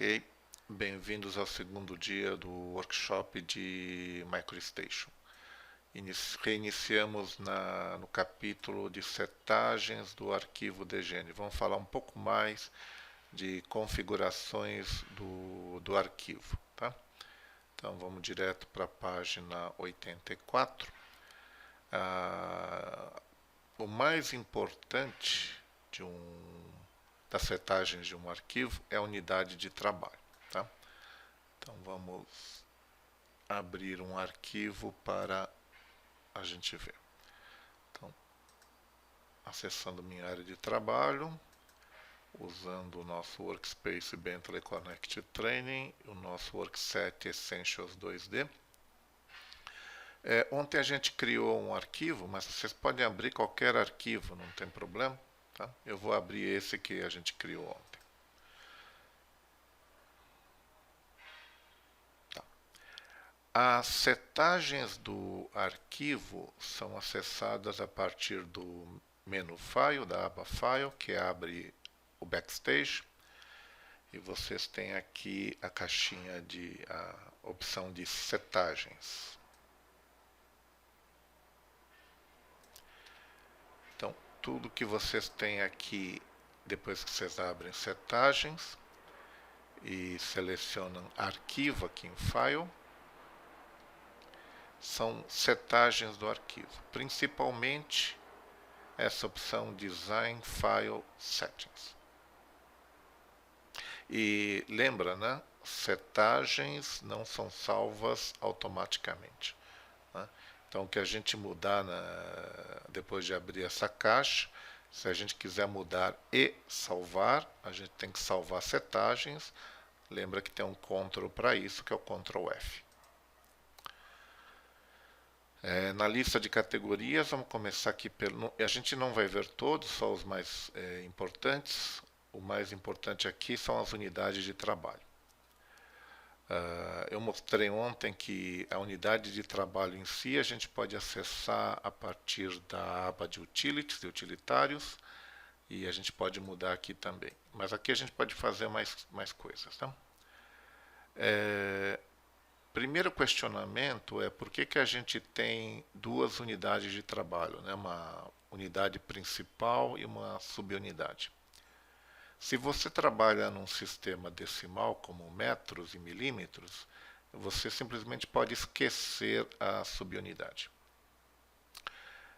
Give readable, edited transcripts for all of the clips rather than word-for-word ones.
Ok, bem-vindos ao segundo dia do workshop de MicroStation. Reiniciamos no capítulo de setagens do arquivo dgn. Vamos falar um pouco mais de configurações do arquivo. Tá? Então vamos direto para a página 84. O mais importante das setagens de um arquivo é a unidade de trabalho. Tá? Então vamos abrir um arquivo para a gente ver. Então, acessando minha área de trabalho, usando o nosso Workspace Bentley Connect Training, o nosso Workset Essentials 2D. Ontem a gente criou um arquivo, mas vocês podem abrir qualquer arquivo, não tem problema. Tá? Eu vou abrir esse que a gente criou ontem. Tá. As setagens do arquivo são acessadas a partir do menu File, da aba File, que abre o Backstage. E vocês têm aqui a caixinha a opção de setagens. Então, tudo que vocês têm aqui, depois que vocês abrem setagens e selecionam arquivo aqui em File, são setagens do arquivo, principalmente essa opção Design File Settings. E lembra, né? Setagens não são salvas automaticamente. Né? Então, o que a gente mudar depois de abrir essa caixa, se a gente quiser mudar e salvar, a gente tem que salvar setagens. Lembra que tem um Ctrl para isso, que é o Ctrl F. Na lista de categorias, vamos começar aqui pelo... A gente não vai ver todos, só os mais importantes. O mais importante aqui são as unidades de trabalho. Eu mostrei ontem que a unidade de trabalho em si a gente pode acessar a partir da aba de Utilities, de utilitários, e a gente pode mudar aqui também. Mas aqui a gente pode fazer mais coisas. Tá? Primeiro questionamento é por que a gente tem duas unidades de trabalho, né? Uma unidade principal e uma subunidade. Se você trabalha num sistema decimal como metros e milímetros, você simplesmente pode esquecer a subunidade.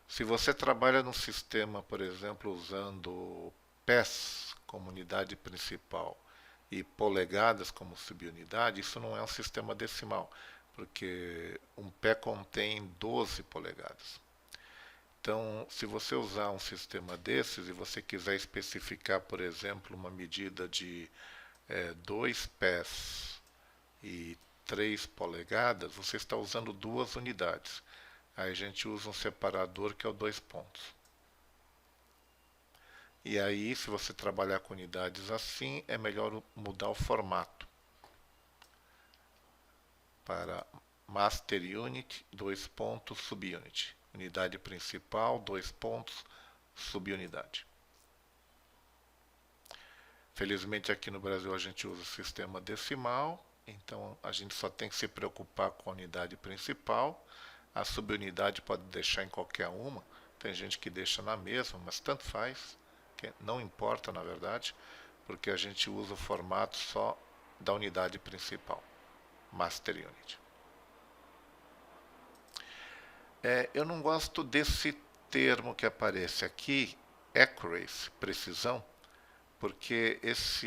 Se você trabalha num sistema, por exemplo, usando pés como unidade principal e polegadas como subunidade, isso não é um sistema decimal, porque um pé contém 12 polegadas. Então, se você usar um sistema desses e você quiser especificar, por exemplo, uma medida de 2 pés e 3 polegadas, você está usando duas unidades. Aí a gente usa um separador que é o 2 pontos. E aí, se você trabalhar com unidades assim, é melhor mudar o formato para Master Unit, 2 pontos, Subunit. Unidade principal, 2 pontos, subunidade. Felizmente aqui no Brasil a gente usa o sistema decimal, então a gente só tem que se preocupar com a unidade principal. A subunidade pode deixar em qualquer uma, tem gente que deixa na mesma, mas tanto faz, não importa na verdade, porque a gente usa o formato só da unidade principal, Master Unit. Eu não gosto desse termo que aparece aqui, accuracy, precisão, porque essa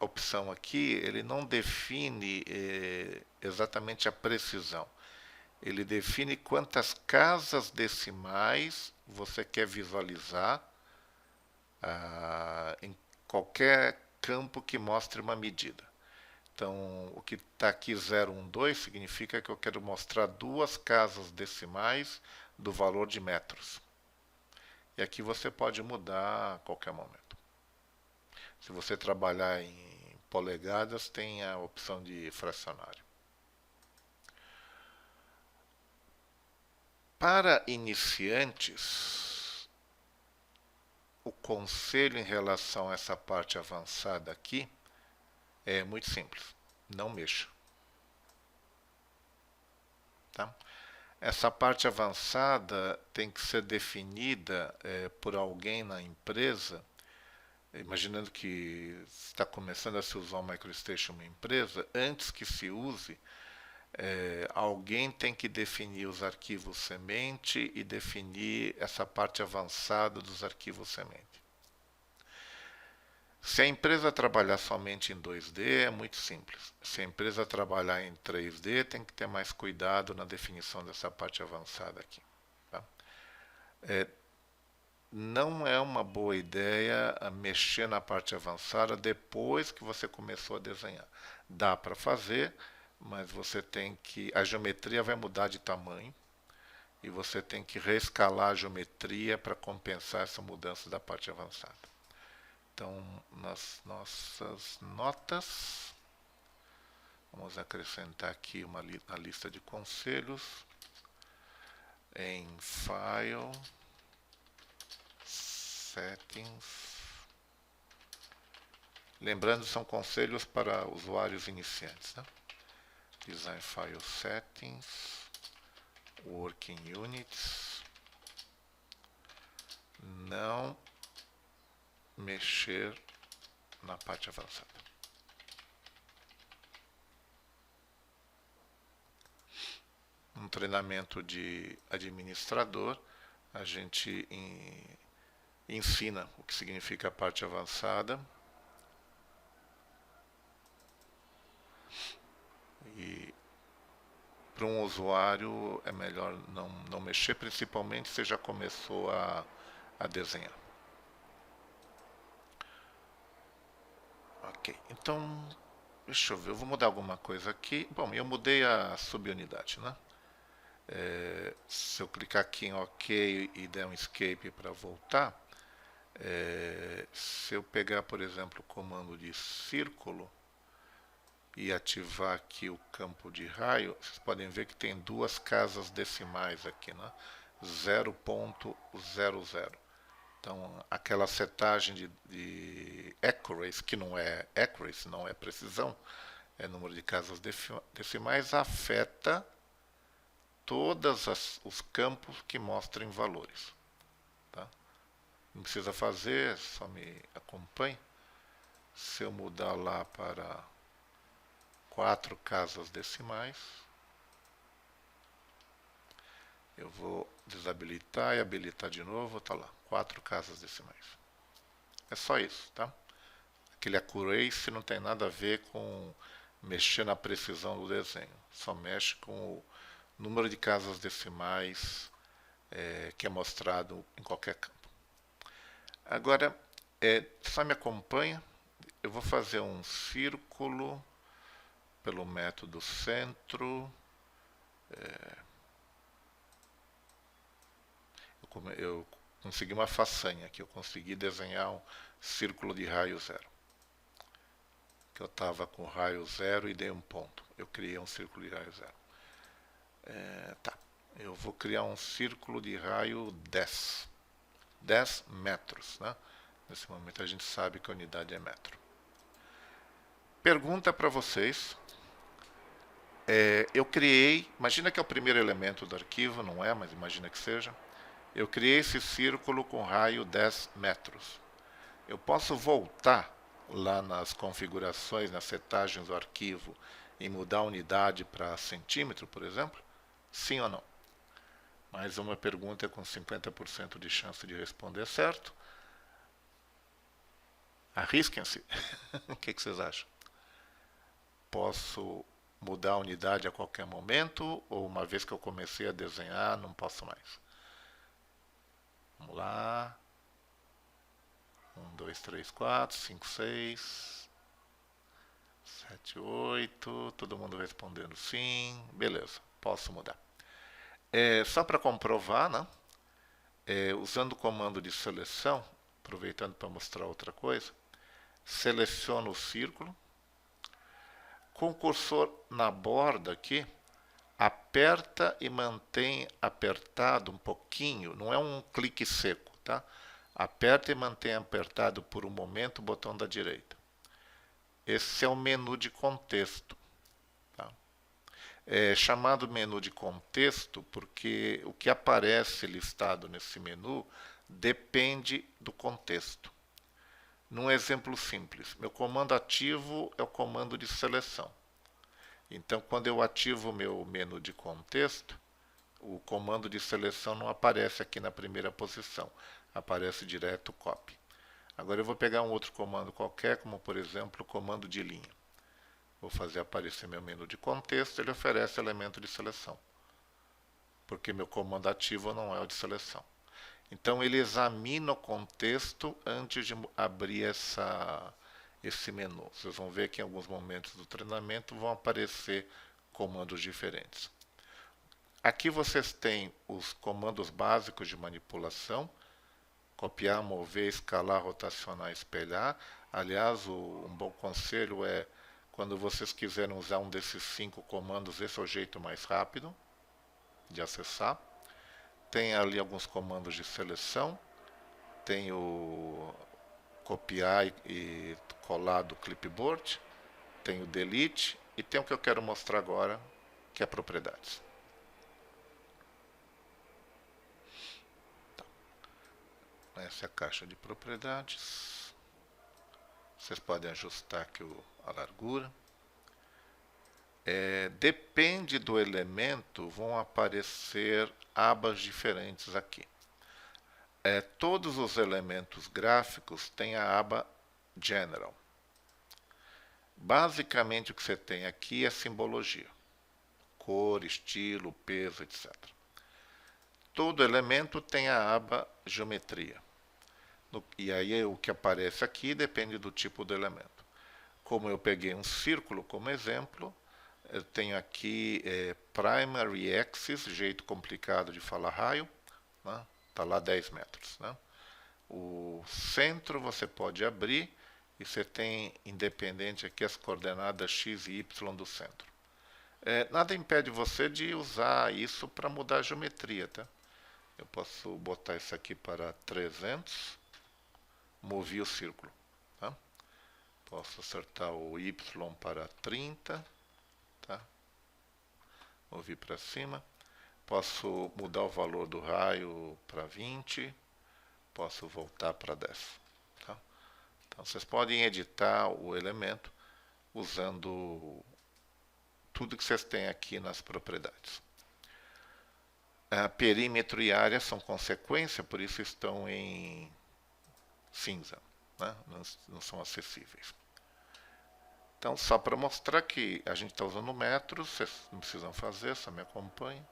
opção aqui, ele não define exatamente a precisão. Ele define quantas casas decimais você quer visualizar em qualquer campo que mostre uma medida. Então, o que está aqui 012 significa que eu quero mostrar duas casas decimais do valor de metros. E aqui você pode mudar a qualquer momento. Se você trabalhar em polegadas, tem a opção de fracionário. Para iniciantes, o conselho em relação a essa parte avançada aqui É muito simples. Não mexa. Tá? Essa parte avançada tem que ser definida por alguém na empresa, imaginando que está começando a se usar o MicroStation em uma empresa, antes que se use, alguém tem que definir os arquivos semente e definir essa parte avançada dos arquivos semente. Se a empresa trabalhar somente em 2D, é muito simples. Se a empresa trabalhar em 3D, tem que ter mais cuidado na definição dessa parte avançada aqui. Tá? Não é uma boa ideia mexer na parte avançada depois que você começou a desenhar. Dá para fazer, mas você tem que... A geometria vai mudar de tamanho e você tem que reescalar a geometria para compensar essa mudança da parte avançada. Então, nas nossas notas, vamos acrescentar aqui a lista de conselhos em File, Settings. Lembrando, são conselhos para usuários iniciantes. Né? Design File Settings, Working Units, não mexer na parte avançada. Um treinamento de administrador, a gente ensina o que significa a parte avançada e para um usuário é melhor não mexer, principalmente se já começou a desenhar. Ok, então, deixa eu ver, eu vou mudar alguma coisa aqui. Bom, eu mudei a subunidade, né? Se eu clicar aqui em OK e der um escape para voltar, se eu pegar, por exemplo, o comando de círculo e ativar aqui o campo de raio, vocês podem ver que tem duas casas decimais aqui, né? 0.00. Então, aquela setagem de accuracy, que não é accuracy, não é precisão, é número de casas decimais, afeta todos os campos que mostrem valores. Tá? Não precisa fazer, só me acompanhe. Se eu mudar lá para 4 casas decimais, eu vou desabilitar e habilitar de novo, tá lá, 4 casas decimais. É só isso, tá? Aquele accuracy não tem nada a ver com mexer na precisão do desenho, só mexe com o número de casas decimais que é mostrado em qualquer campo. Agora, só me acompanha, eu vou fazer um círculo pelo método centro. Eu consegui uma façanha aqui, eu consegui desenhar um círculo de raio zero. Que eu estava com raio zero e dei um ponto. Eu criei um círculo de raio zero. Tá. Eu vou criar um círculo de raio 10. 10 metros. Né? Nesse momento a gente sabe que a unidade é metro. Pergunta para vocês. Eu criei, imagina que é o primeiro elemento do arquivo, não é, mas imagina que seja. Eu criei esse círculo com raio 10 metros. Eu posso voltar lá nas configurações, nas setagens do arquivo e mudar a unidade para centímetro, por exemplo? Sim ou não? Mais uma pergunta com 50% de chance de responder certo. Arrisquem-se. O que vocês acham? Posso mudar a unidade a qualquer momento ou uma vez que eu comecei a desenhar, não posso mais? Vamos lá. 1, 2, 3, 4, 5, 6, 7, 8. Todo mundo respondendo sim. Beleza, posso mudar. Só para comprovar, né? Usando o comando de seleção, aproveitando para mostrar outra coisa, seleciono o círculo. Com o cursor na borda aqui, aperta e mantém apertado um pouquinho, não é um clique seco, tá? Aperta e mantém apertado por um momento o botão da direita. Esse é o menu de contexto. Tá? É chamado menu de contexto porque o que aparece listado nesse menu depende do contexto. Num exemplo simples, meu comando ativo é o comando de seleção. Então, quando eu ativo o meu menu de contexto, o comando de seleção não aparece aqui na primeira posição, aparece direto copy. Agora eu vou pegar um outro comando qualquer, como por exemplo o comando de linha. Vou fazer aparecer meu menu de contexto, ele oferece elemento de seleção, porque meu comando ativo não é o de seleção. Então ele examina o contexto antes de abrir esse menu. Vocês vão ver que em alguns momentos do treinamento vão aparecer comandos diferentes. Aqui vocês têm os comandos básicos de manipulação: copiar, mover, escalar, rotacionar, espelhar. Aliás, um bom conselho é, quando vocês quiserem usar um desses 5 comandos, esse é o jeito mais rápido de acessar. Tem ali alguns comandos de seleção, tem o copiar e colar do clipboard, tem o delete e tem o que eu quero mostrar agora, que é propriedades. Essa é a caixa de propriedades. Vocês podem ajustar aqui a largura. Depende do elemento, vão aparecer abas diferentes aqui. Todos os elementos gráficos têm a aba General. Basicamente o que você tem aqui é simbologia. Cor, estilo, peso, etc. Todo elemento tem a aba Geometria. E aí o que aparece aqui depende do tipo do elemento. Como eu peguei um círculo como exemplo, eu tenho aqui Primary Axis, jeito complicado de falar raio, né? Está lá 10 metros. Né? O centro você pode abrir e você tem independente aqui as coordenadas x e y do centro. Nada impede você de usar isso para mudar a geometria. Tá? Eu posso botar isso aqui para 300, mover o círculo. Tá? Posso acertar o y para 30, tá? Mover para cima. Posso mudar o valor do raio para 20, posso voltar para 10. Tá? Então vocês podem editar o elemento usando tudo que vocês têm aqui nas propriedades. Perímetro e área são consequência, por isso estão em cinza, né? Não são acessíveis. Então, só para mostrar que a gente está usando metros, vocês não precisam fazer, só me acompanhem.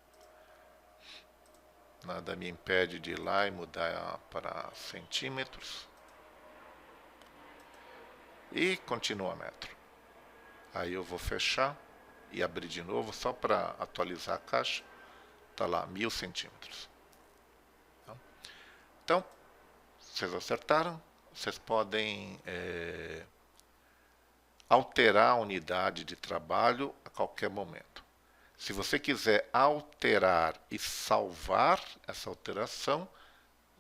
Nada me impede de ir lá e mudar para centímetros. E continua metro. Aí eu vou fechar e abrir de novo, só para atualizar a caixa. Está lá, 1000 centímetros. Então, vocês acertaram. Vocês podem alterar a unidade de trabalho a qualquer momento. Se você quiser alterar e salvar essa alteração,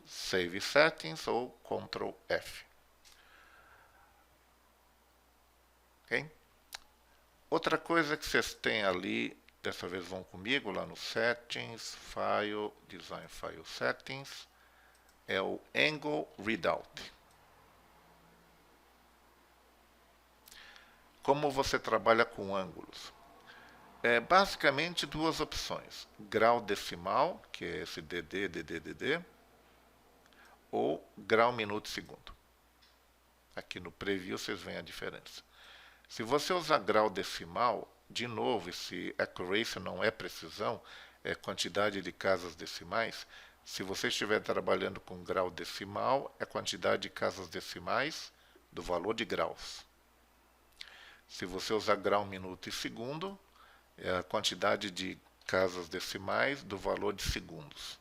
Save Settings ou Ctrl F. Okay? Outra coisa que vocês têm ali, dessa vez vão comigo lá no Settings, File, Design File Settings, é o Angle Readout. Como você trabalha com ângulos? Basicamente duas opções: grau decimal, que é esse DD, DD, DD, ou grau minuto segundo. Aqui no preview vocês veem a diferença. Se você usar grau decimal, de novo, esse accuracy não é precisão, é quantidade de casas decimais. Se você estiver trabalhando com grau decimal, é quantidade de casas decimais do valor de graus. Se você usar grau minuto e segundo, é a quantidade de casas decimais do valor de segundos.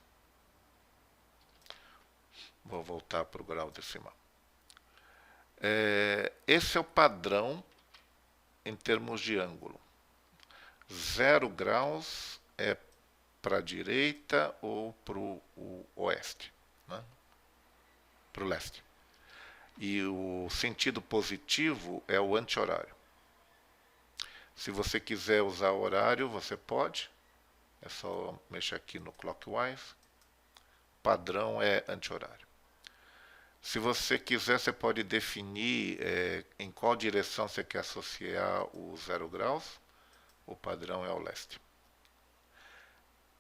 Vou voltar para o grau decimal. Esse é o padrão em termos de ângulo. 0 graus é para a direita ou para o oeste, né? Para o leste. E o sentido positivo é o anti-horário. Se você quiser usar o horário, você pode. É só mexer aqui no clockwise. Padrão é anti-horário. Se você quiser, você pode definir em qual direção você quer associar o 0 graus. O padrão é o leste.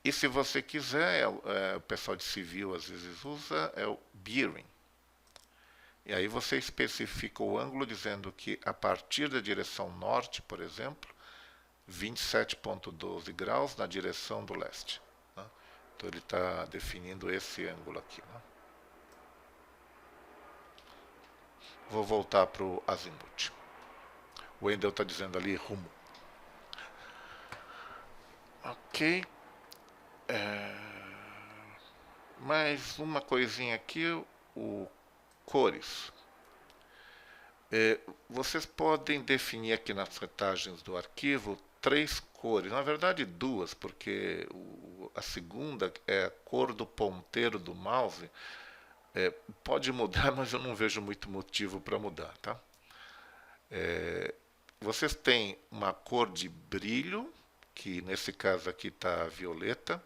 E se você quiser, o pessoal de civil às vezes usa, é o bearing. E aí você especifica o ângulo dizendo que a partir da direção norte, por exemplo, 27,12 graus na direção do leste. Né? Então ele está definindo esse ângulo aqui. Né? Vou voltar para o azimuth. O Wendel está dizendo ali rumo. Ok. Mais uma coisinha aqui, o cores. Vocês podem definir aqui nas setagens do arquivo 3 cores, na verdade 2, porque a segunda é a cor do ponteiro do mouse. Pode mudar, mas eu não vejo muito motivo para mudar, tá? Vocês têm uma cor de brilho, que nesse caso aqui está violeta,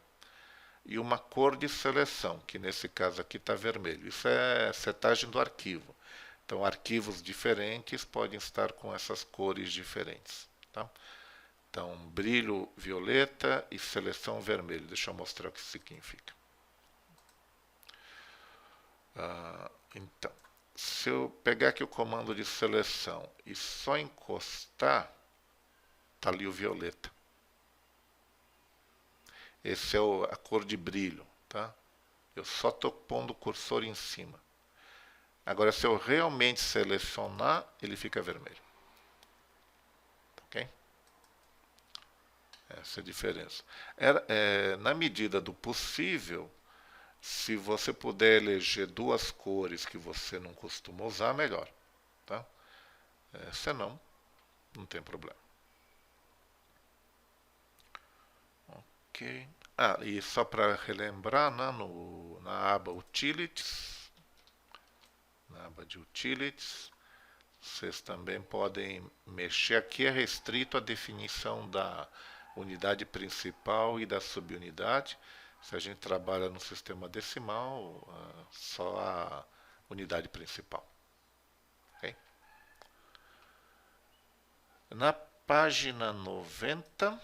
e uma cor de seleção, que nesse caso aqui está vermelho. Isso é setagem do arquivo. Então, arquivos diferentes podem estar com essas cores diferentes. Tá? Então, brilho violeta e seleção vermelho. Deixa eu mostrar o que isso significa. Então, se eu pegar aqui o comando de seleção e só encostar, está ali o violeta. Esse é a cor de brilho. Tá? Eu só estou pondo o cursor em cima. Agora, se eu realmente selecionar, ele fica vermelho. Ok? Essa é a diferença. Na medida do possível, se você puder eleger 2 cores que você não costuma usar, melhor. Tá? Senão, não tem problema. Ok. E só para relembrar, né, na aba Utilities, na aba de Utilities, vocês também podem mexer. Aqui é restrito à definição da unidade principal e da subunidade. Se a gente trabalha no sistema decimal, só a unidade principal. Okay? Na página 90,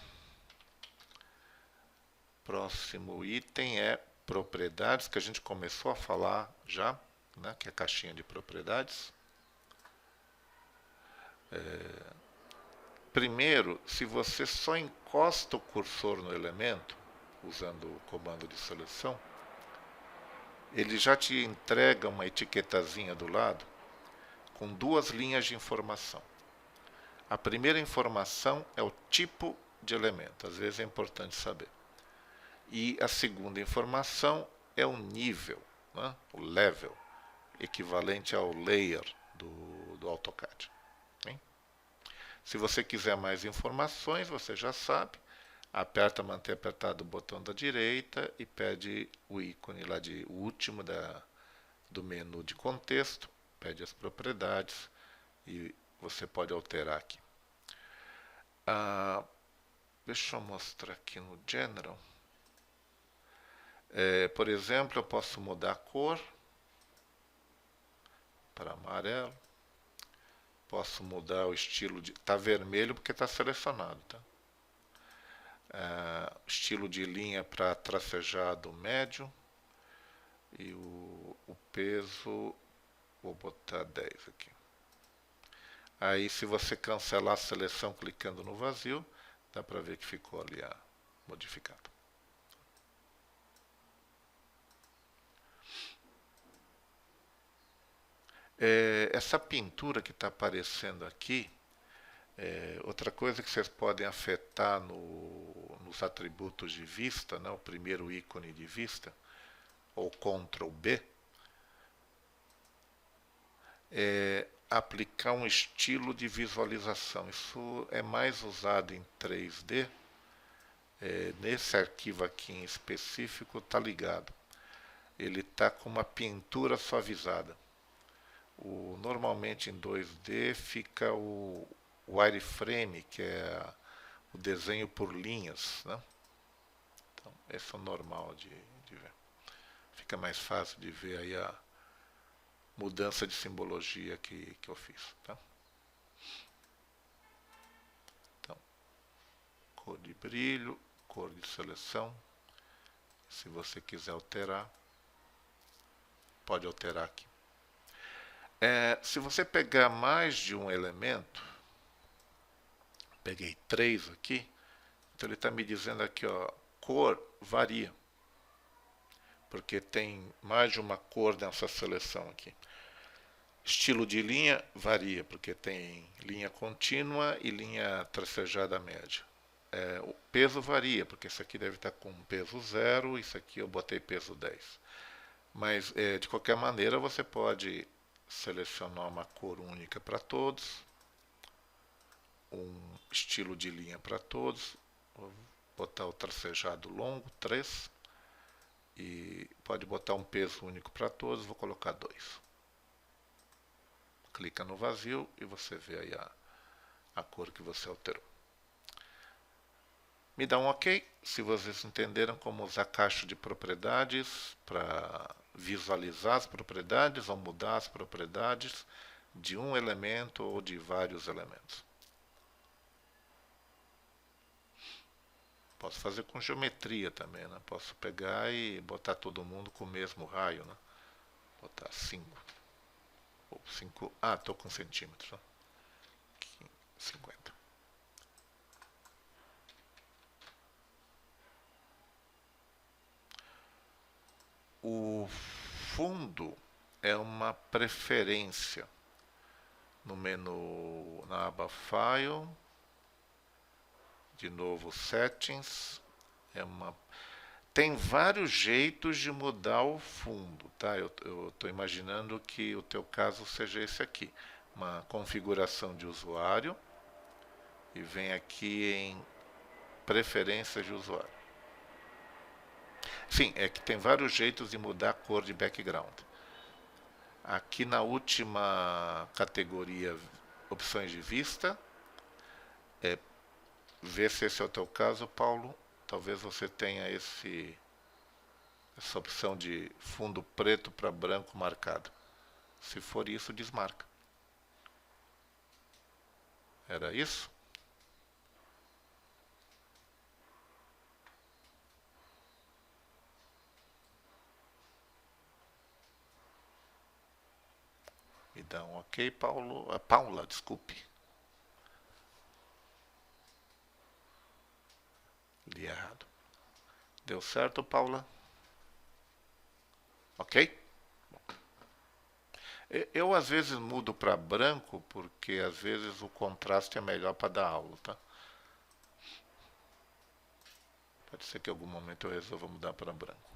próximo item é propriedades, que a gente começou a falar já, né, que é a caixinha de propriedades. Primeiro, se você só encosta o cursor no elemento, usando o comando de seleção, ele já te entrega uma etiquetazinha do lado com 2 linhas de informação. A primeira informação é o tipo de elemento, às vezes é importante saber. E a segunda informação é o nível, né? O level, equivalente ao layer do AutoCAD. Se você quiser mais informações, você já sabe, aperta, manter apertado o botão da direita e pede o ícone lá de o último do menu de contexto, pede as propriedades e você pode alterar aqui. Deixa eu mostrar aqui no General. Por exemplo, eu posso mudar a cor para amarelo. Posso mudar o estilo de... Está vermelho porque está selecionado. Tá? Estilo de linha para tracejado médio. E o peso, vou botar 10 aqui. Aí, se você cancelar a seleção clicando no vazio, dá para ver que ficou ali modificado. Essa pintura que está aparecendo aqui, outra coisa que vocês podem afetar nos atributos de vista, né, o primeiro ícone de vista, ou Ctrl B, é aplicar um estilo de visualização. Isso é mais usado em 3D. Nesse arquivo aqui em específico está ligado. Ele está com uma pintura suavizada. Normalmente em 2D fica o wireframe, que é o desenho por linhas, né? Então, esse é o normal de ver. Fica mais fácil de ver aí a mudança de simbologia que eu fiz, tá? Então, cor de brilho, cor de seleção. Se você quiser alterar, pode alterar aqui. Se você pegar mais de um elemento, peguei 3 aqui, então ele está me dizendo aqui, ó, cor varia, porque tem mais de uma cor nessa seleção aqui. Estilo de linha varia, porque tem linha contínua e linha tracejada média. O peso varia, porque isso aqui deve estar com peso 0, isso aqui eu botei peso 10. Mas, de qualquer maneira, você pode selecionar uma cor única para todos, um estilo de linha para todos, vou botar o tracejado longo, 3, e pode botar um peso único para todos, vou colocar 2. Clica no vazio e você vê aí a cor que você alterou. Me dá um OK se vocês entenderam como usar caixa de propriedades para visualizar as propriedades ou mudar as propriedades de um elemento ou de vários elementos. Posso fazer com geometria também, né? Posso pegar e botar todo mundo com o mesmo raio, né? Botar 5. Ou 5. Ah, estou com centímetros. Né? 50. O fundo é uma preferência no menu, na aba File, de novo Settings, tem vários jeitos de mudar o fundo, tá? Eu estou imaginando que o teu caso seja esse aqui, uma configuração de usuário, e vem aqui em preferências de usuário. Sim, é que tem vários jeitos de mudar a cor de background. Aqui na última categoria, opções de vista, vê se esse é o teu caso, Paulo. Talvez você tenha essa opção de fundo preto para branco marcado. Se for isso, desmarca. Era isso? Me dá um OK, Paulo. Paula, desculpe. Li errado. Deu certo, Paula? OK? Eu às vezes mudo para branco porque às vezes o contraste é melhor para dar aula, tá? Pode ser que em algum momento eu resolva mudar para branco.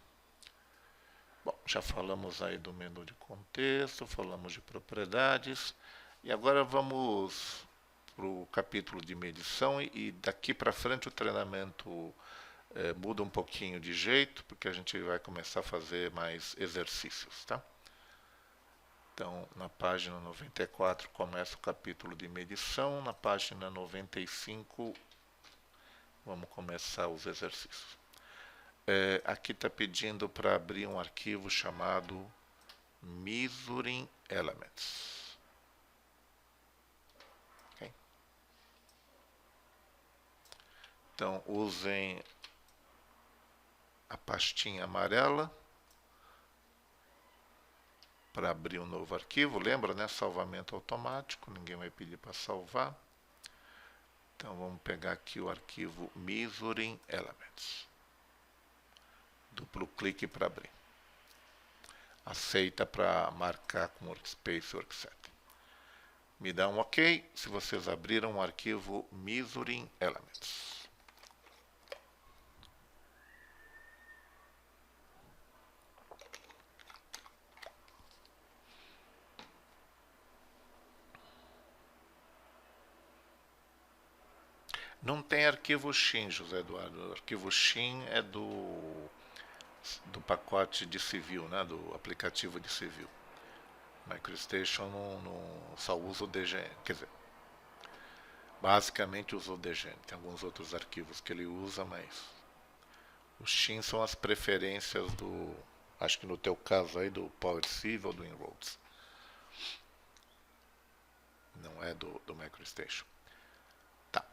Bom, já falamos aí do menu de contexto, falamos de propriedades e agora vamos para o capítulo de medição e daqui para frente o treinamento muda um pouquinho de jeito, porque a gente vai começar a fazer mais exercícios, tá? Então, na página 94 começa o capítulo de medição, na página 95 vamos começar os exercícios. Aqui está pedindo para abrir um arquivo chamado Measuring Elements. Okay? Então, usem a pastinha amarela para abrir um novo arquivo. Lembra, né? Salvamento automático, ninguém vai pedir para salvar. Então vamos pegar aqui o arquivo Measuring Elements. Duplo clique para abrir. Aceita para marcar com Workspace Workset. Me dá um OK se vocês abriram o arquivo Measuring Elements. Não tem arquivo Shin, José Eduardo. O arquivo Shin é do pacote de civil, né? Do aplicativo de civil. MicroStation só usa o DGN, quer dizer, basicamente usa o DGN. Tem alguns outros arquivos que ele usa, mas os Shin são as preferências do, acho que no teu caso aí, do PowerSieve ou do Inroads. Não é do MicroStation. Tá.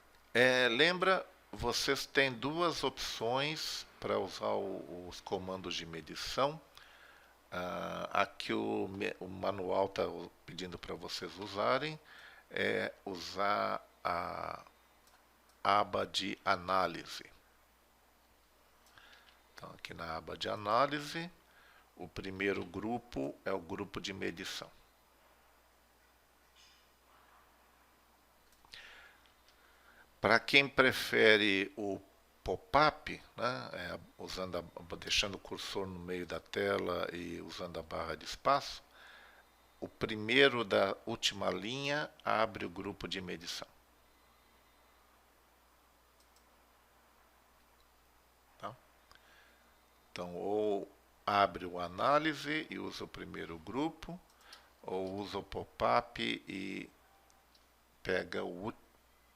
Lembra, vocês têm duas opções para usar os comandos de medição. Aqui o manual está pedindo para vocês usarem é usar a aba de análise. Então, aqui na aba de análise, o primeiro grupo é o grupo de medição. Para quem prefere o pop-up, né, deixando o cursor no meio da tela e usando a barra de espaço, o primeiro da última linha abre o grupo de medição. Tá? Então, ou abre o análise e usa o primeiro grupo, ou usa o pop-up e pega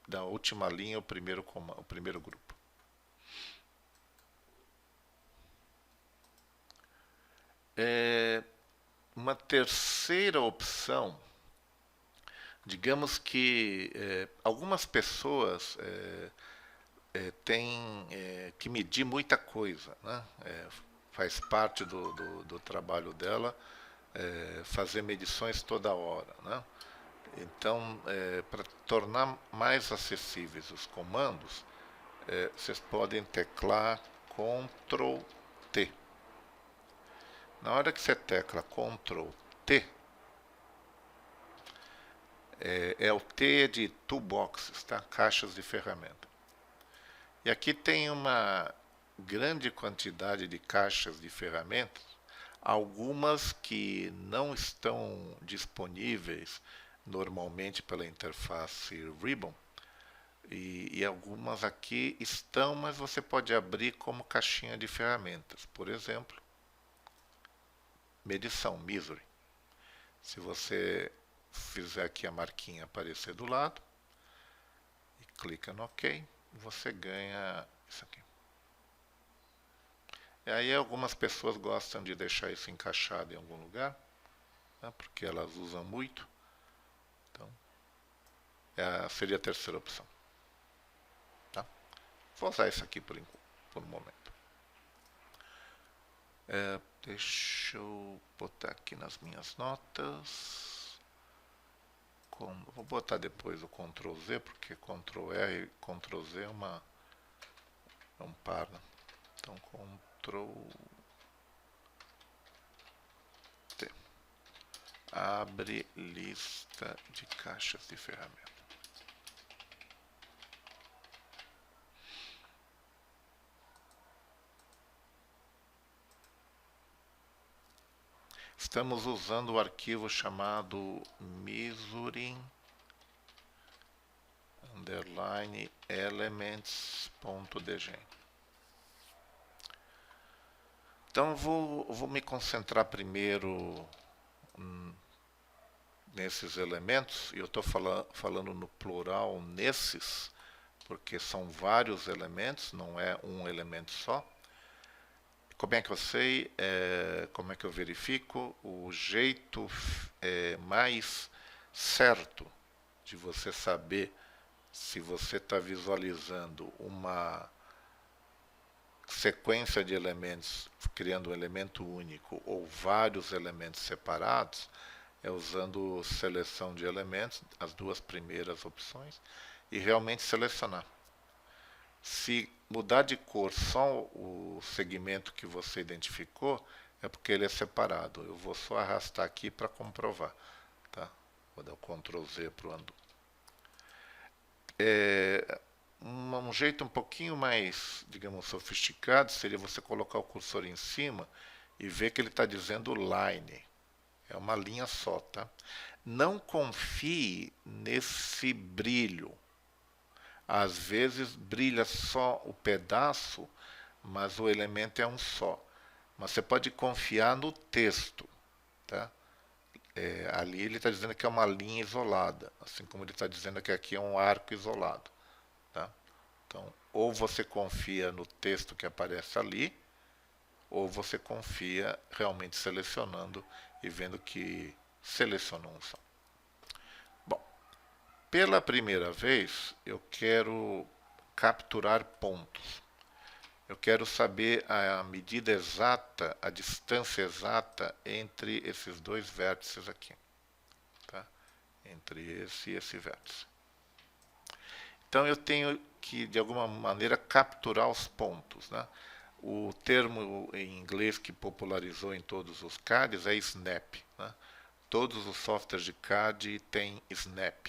da última linha o primeiro grupo. Uma terceira opção, digamos que algumas pessoas têm que medir muita coisa, né? Faz parte do trabalho dela fazer medições toda hora, né? Então, para tornar mais acessíveis os comandos, vocês podem teclar Ctrl T. Na hora que você tecla Ctrl T, o T de toolboxes, tá? Caixas de ferramenta. E aqui tem uma grande quantidade de caixas de ferramentas, algumas que não estão disponíveis normalmente pela interface Ribbon, e algumas aqui estão, mas você pode abrir como caixinha de ferramentas. Por exemplo, medição, Misery. Se você fizer aqui a marquinha aparecer do lado e clica no OK, você ganha isso aqui. E aí algumas pessoas gostam de deixar isso encaixado em algum lugar, né, porque elas usam muito. Então, seria a terceira opção. Tá? Vou usar isso aqui por um momento. Deixa eu botar aqui nas minhas notas. Vou botar depois o Ctrl Z, porque Ctrl R e Ctrl Z é um par. Né? Então, Ctrl T. Abre lista de caixas de ferramentas. Estamos usando o arquivo chamado measuring_elements.dg. Então vou me concentrar primeiro nesses elementos, e eu estou falando no plural nesses, porque são vários elementos, não é um elemento só. Como é que eu sei? Como é que eu verifico? O jeito mais certo de você saber se você está visualizando uma sequência de elementos, criando um elemento único, ou vários elementos separados, é usando seleção de elementos, as duas primeiras opções, e realmente selecionar. Se mudar de cor só o segmento que você identificou, é porque ele é separado. Eu vou só arrastar aqui para comprovar. Tá? Vou dar o Ctrl Z para o undo. Um jeito um pouquinho mais, digamos, sofisticado seria você colocar o cursor em cima e ver que ele está dizendo line. É uma linha só, tá? Não confie nesse brilho. Às vezes brilha só o pedaço, mas o elemento é um só. Mas você pode confiar no texto, tá? ali ele está dizendo que é uma linha isolada, assim como ele está dizendo que aqui é um arco isolado. Tá? Então, ou você confia no texto que aparece ali, ou você confia realmente selecionando e vendo que selecionou um só. Bom, pela primeira vez eu quero capturar pontos. Eu quero saber a medida exata, a distância exata entre esses dois vértices aqui. Tá? Entre esse e esse vértice. Então eu tenho que, de alguma maneira, capturar os pontos. Né? O termo em inglês que popularizou em todos os CADs é snap. Né? Todos os softwares de CAD têm snap.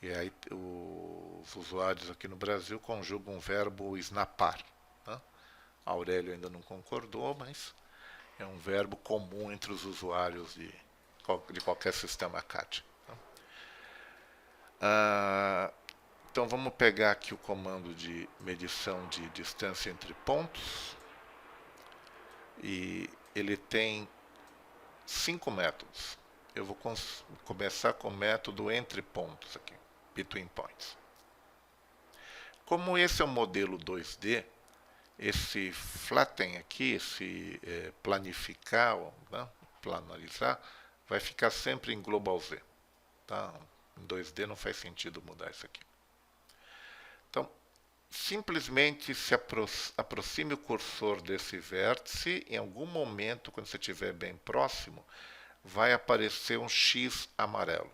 E aí os usuários aqui no Brasil conjugam o verbo snapar. Né? Aurélio ainda não concordou, mas é um verbo comum entre os usuários de qualquer sistema CAD. Então vamos pegar aqui o comando de medição de distância entre pontos. E ele tem 5 métodos. Eu vou começar com o método entre pontos aqui, between points. Como esse é um modelo 2D, esse flatten aqui, esse planificar, né, planarizar, vai ficar sempre em global Z. Tá? Em 2D não faz sentido mudar isso aqui. Então, simplesmente se aproxime o cursor desse vértice, em algum momento, quando você estiver bem próximo, vai aparecer um X amarelo.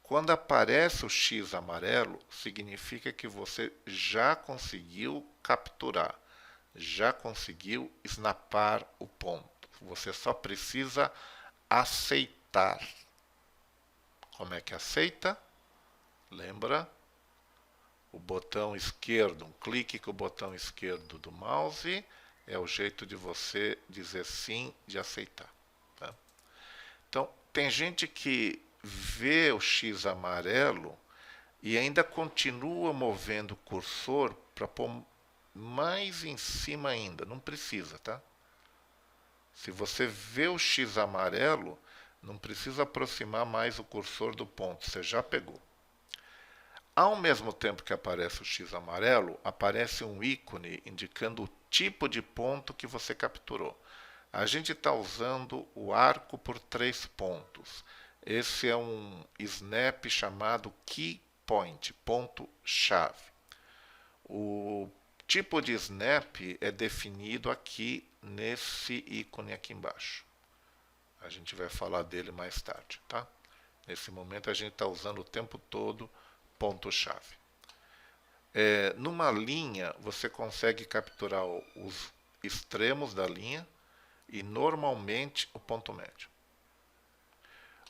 Quando aparece o X amarelo, significa que você já conseguiu capturar, já conseguiu snapar o ponto. Você só precisa aceitar. Como é que aceita? Lembra? O botão esquerdo, um clique com o botão esquerdo do mouse é o jeito de você dizer sim, de aceitar. Tá? Então, tem gente que vê o X amarelo e ainda continua movendo o cursor para pôr mais em cima ainda. Não precisa, tá? Se você vê o X amarelo, não precisa aproximar mais o cursor do ponto, você já pegou. Ao mesmo tempo que aparece o X amarelo, aparece um ícone indicando o tipo de ponto que você capturou. A gente está usando o arco por 3 pontos. Esse é um snap chamado key point, ponto-chave. O tipo de snap é definido aqui nesse ícone aqui embaixo. A gente vai falar dele mais tarde, tá? Nesse momento a gente está usando o tempo todo ponto-chave. Numa linha, você consegue capturar os extremos da linha e normalmente o ponto médio.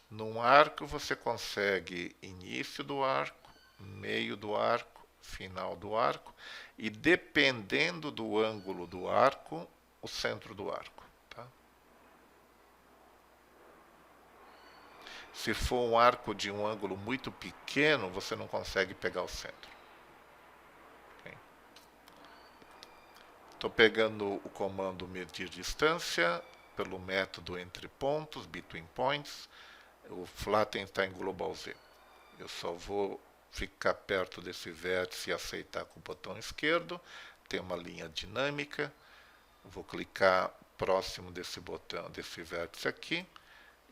Num arco, você consegue início do arco, meio do arco, final do arco e, dependendo do ângulo do arco, o centro do arco. Tá? Se for um arco de um ângulo muito pequeno, você não consegue pegar o centro. Estou pegando o comando medir distância pelo método entre pontos, between points. O flatten está em global Z. Eu só vou ficar perto desse vértice e aceitar com o botão esquerdo. Tem uma linha dinâmica. Vou clicar próximo desse botão, desse vértice aqui.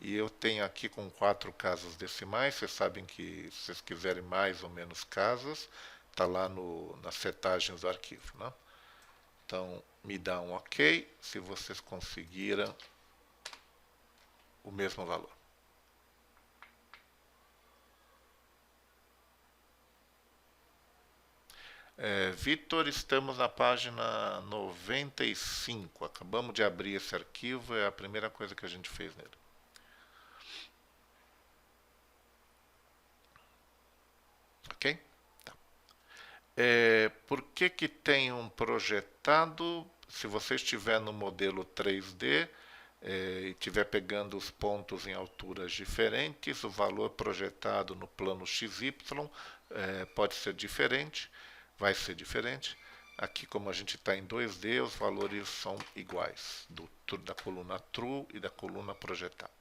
E eu tenho aqui com 4 casas decimais. Vocês sabem que se vocês quiserem mais ou menos casas, está lá nas setagens do arquivo. Né? Então, me dá um OK se vocês conseguiram o mesmo valor. Vitor, estamos na página 95. Acabamos de abrir esse arquivo, é a primeira coisa que a gente fez nele. Ok? Tá. Por que tem um projetado? Se você estiver no modelo 3D e estiver pegando os pontos em alturas diferentes, o valor projetado no plano XY pode ser diferente, vai ser diferente. Aqui, como a gente está em 2D, os valores são iguais, da coluna true e da coluna projetada.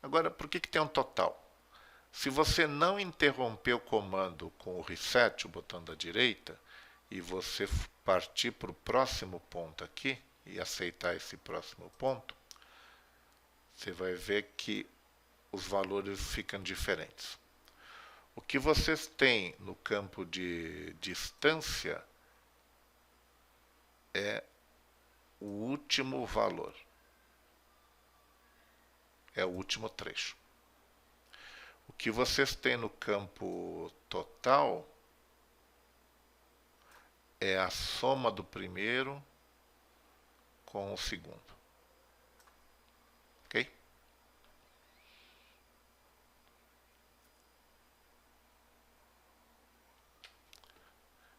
Agora, por que tem um total? Se você não interromper o comando com o reset, o botão da direita, e você partir para o próximo ponto aqui, e aceitar esse próximo ponto, você vai ver que os valores ficam diferentes. O que vocês têm no campo de distância é o último valor. É o último trecho. O que vocês têm no campo total é a soma do primeiro com o segundo. Ok?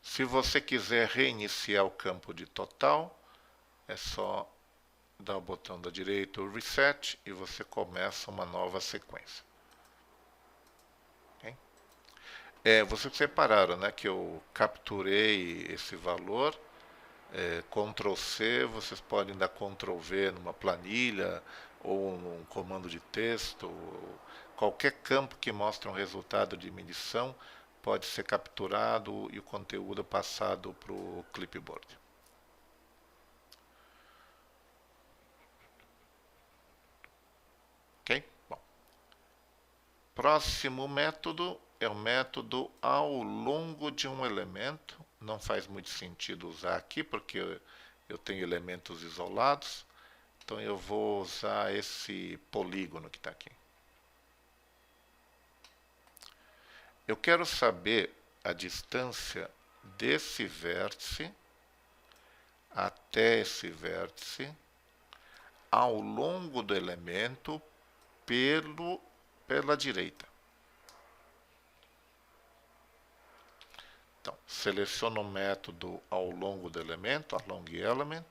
Se você quiser reiniciar o campo de total, é só dar o botão da direita, o reset, e você começa uma nova sequência. Okay? Vocês separaram, né, que eu capturei esse valor, Ctrl C, vocês podem dar Ctrl V numa planilha ou num comando de texto. Qualquer campo que mostre um resultado de medição pode ser capturado e o conteúdo passado para o clipboard. Ok? Bom. Próximo método é o método ao longo de um elemento. Não faz muito sentido usar aqui, porque eu tenho elementos isolados. Então eu vou usar esse polígono que está aqui. Eu quero saber a distância desse vértice até esse vértice ao longo do elemento pela direita. Então, seleciono o método ao longo do elemento, along element,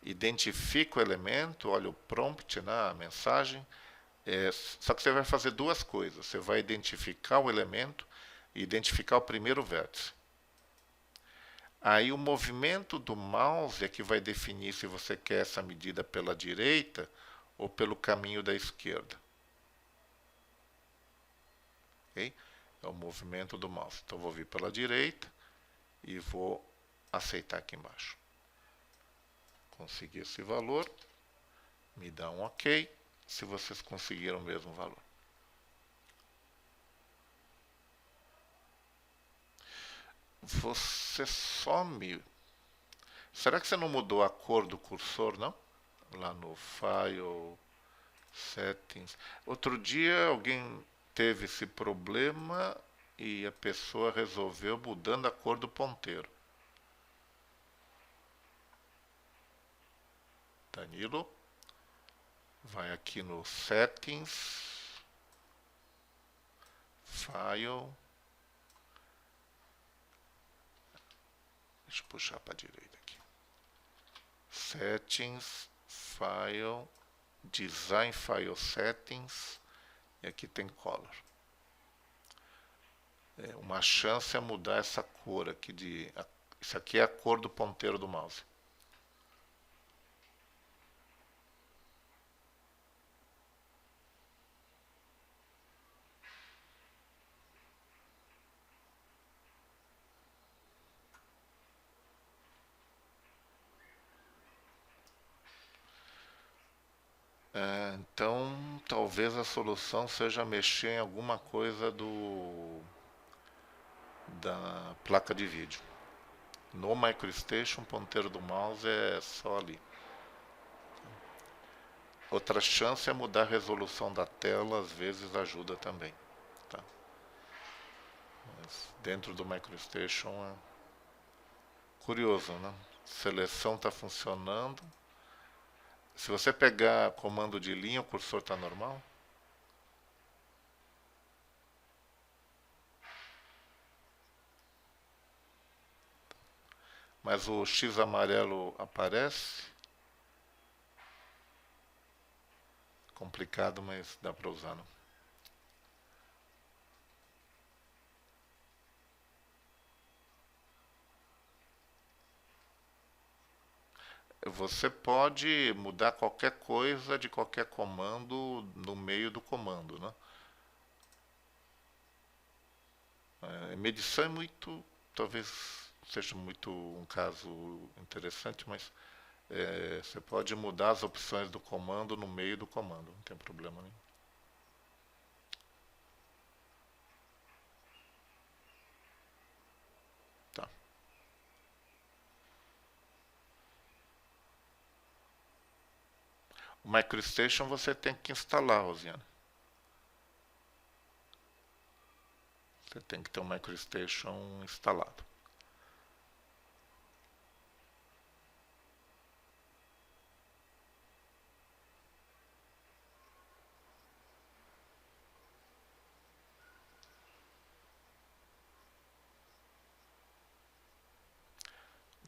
identifico o elemento, olha o prompt, né, a mensagem. Só que você vai fazer duas coisas. Você vai identificar o elemento e identificar o primeiro vértice. Aí o movimento do mouse é que vai definir se você quer essa medida pela direita ou pelo caminho da esquerda. Okay? É o movimento do mouse. Então, eu vou vir pela direita e vou aceitar aqui embaixo. Consegui esse valor. Me dá um OK, se vocês conseguiram o mesmo valor. Você some. Será que você não mudou a cor do cursor, não? Lá no File, Settings. Outro dia alguém teve esse problema e a pessoa resolveu mudando a cor do ponteiro. Danilo, vai aqui no Settings, File, deixa eu puxar para a direita aqui. Settings, File, Design File Settings, e aqui tem Color. Uma chance é mudar essa cor aqui isso aqui é a cor do ponteiro do mouse. Então, talvez a solução seja mexer em alguma coisa da placa de vídeo. No MicroStation, o ponteiro do mouse é só ali. Outra chance é mudar a resolução da tela, às vezes ajuda também. Tá? Mas dentro do MicroStation é curioso, né? Seleção está funcionando. Se você pegar comando de linha, o cursor está normal. Mas o X amarelo aparece. Complicado, mas dá para usar, não? você pode mudar qualquer coisa de qualquer comando no meio do comando, né? Medição é muito, talvez seja muito um caso interessante, mas você pode mudar as opções do comando no meio do comando, não tem problema nenhum. Tá. O MicroStation você tem que instalar, Rosiane. Você tem que ter um MicroStation instalado.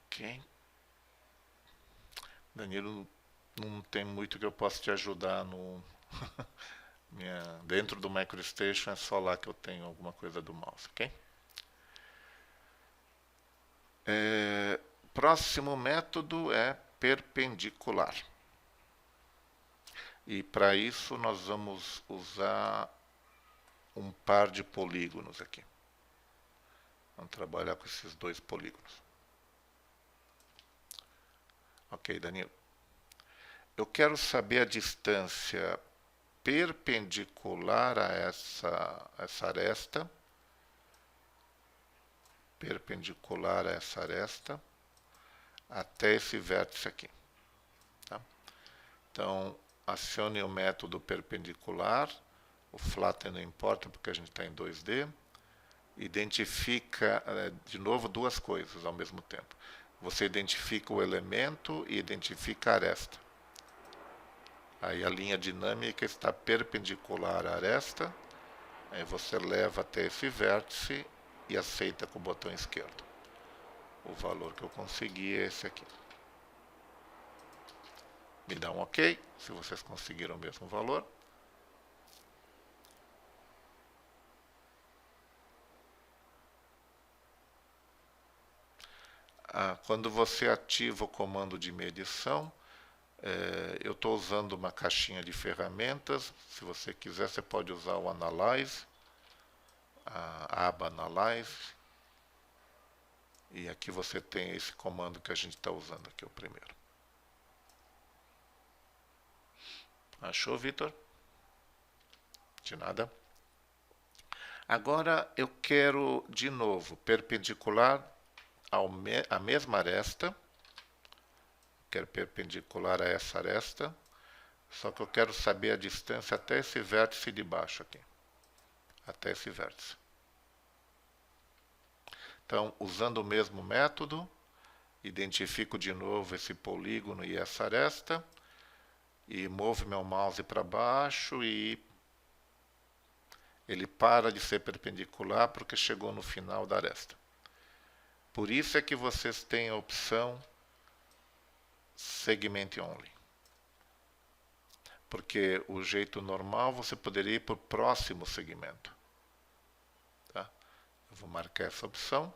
Ok. Danilo, não tem muito que eu possa te ajudar no dentro do MicroStation, é só lá que eu tenho alguma coisa do mouse, ok? Próximo método é perpendicular. E para isso nós vamos usar um par de polígonos aqui. Vamos trabalhar com esses dois polígonos. Ok, Danilo. Eu quero saber a distância perpendicular a essa aresta. Perpendicular a essa aresta até esse vértice aqui. Tá? Então, acione o método perpendicular. O flatten não importa porque a gente está em 2D. Identifica, de novo, duas coisas ao mesmo tempo. Você identifica o elemento e identifica a aresta. Aí a linha dinâmica está perpendicular à aresta. Aí você leva até esse vértice e aceita com o botão esquerdo. O valor que eu consegui é esse aqui. Me dá um OK, se vocês conseguiram o mesmo valor. Quando você ativa o comando de medição, eu estou usando uma caixinha de ferramentas. Se você quiser, você pode usar o Analyze, a aba Analyze. E aqui você tem esse comando que a gente está usando aqui, o primeiro. Achou, Vitor? De nada. Agora eu quero, de novo, perpendicular à mesma aresta. Quero perpendicular a essa aresta. Só que eu quero saber a distância até esse vértice de baixo aqui. Até esse vértice. Então, usando o mesmo método, identifico de novo esse polígono e essa aresta. E movo meu mouse para baixo e ele para de ser perpendicular porque chegou no final da aresta. Por isso é que vocês têm a opção Segment Only. Porque o jeito normal você poderia ir para o próximo segmento. Tá? Eu vou marcar essa opção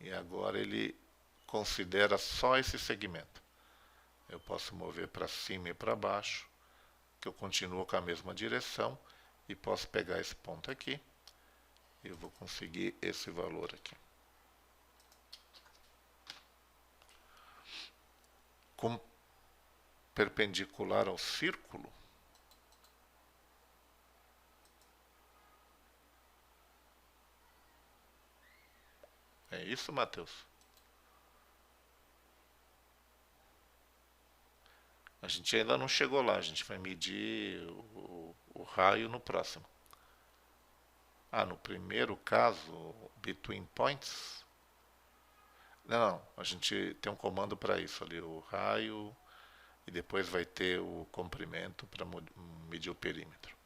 e agora ele considera só esse segmento. Eu posso mover para cima e para baixo, que eu continuo com a mesma direção, e posso pegar esse ponto aqui, e eu vou conseguir esse valor aqui. Com perpendicular ao círculo, é isso, Matheus? A gente ainda não chegou lá, a gente vai medir o raio no próximo. No primeiro caso, between points. Não, a gente tem um comando para isso ali, o raio, e depois vai ter o comprimento para medir o perímetro.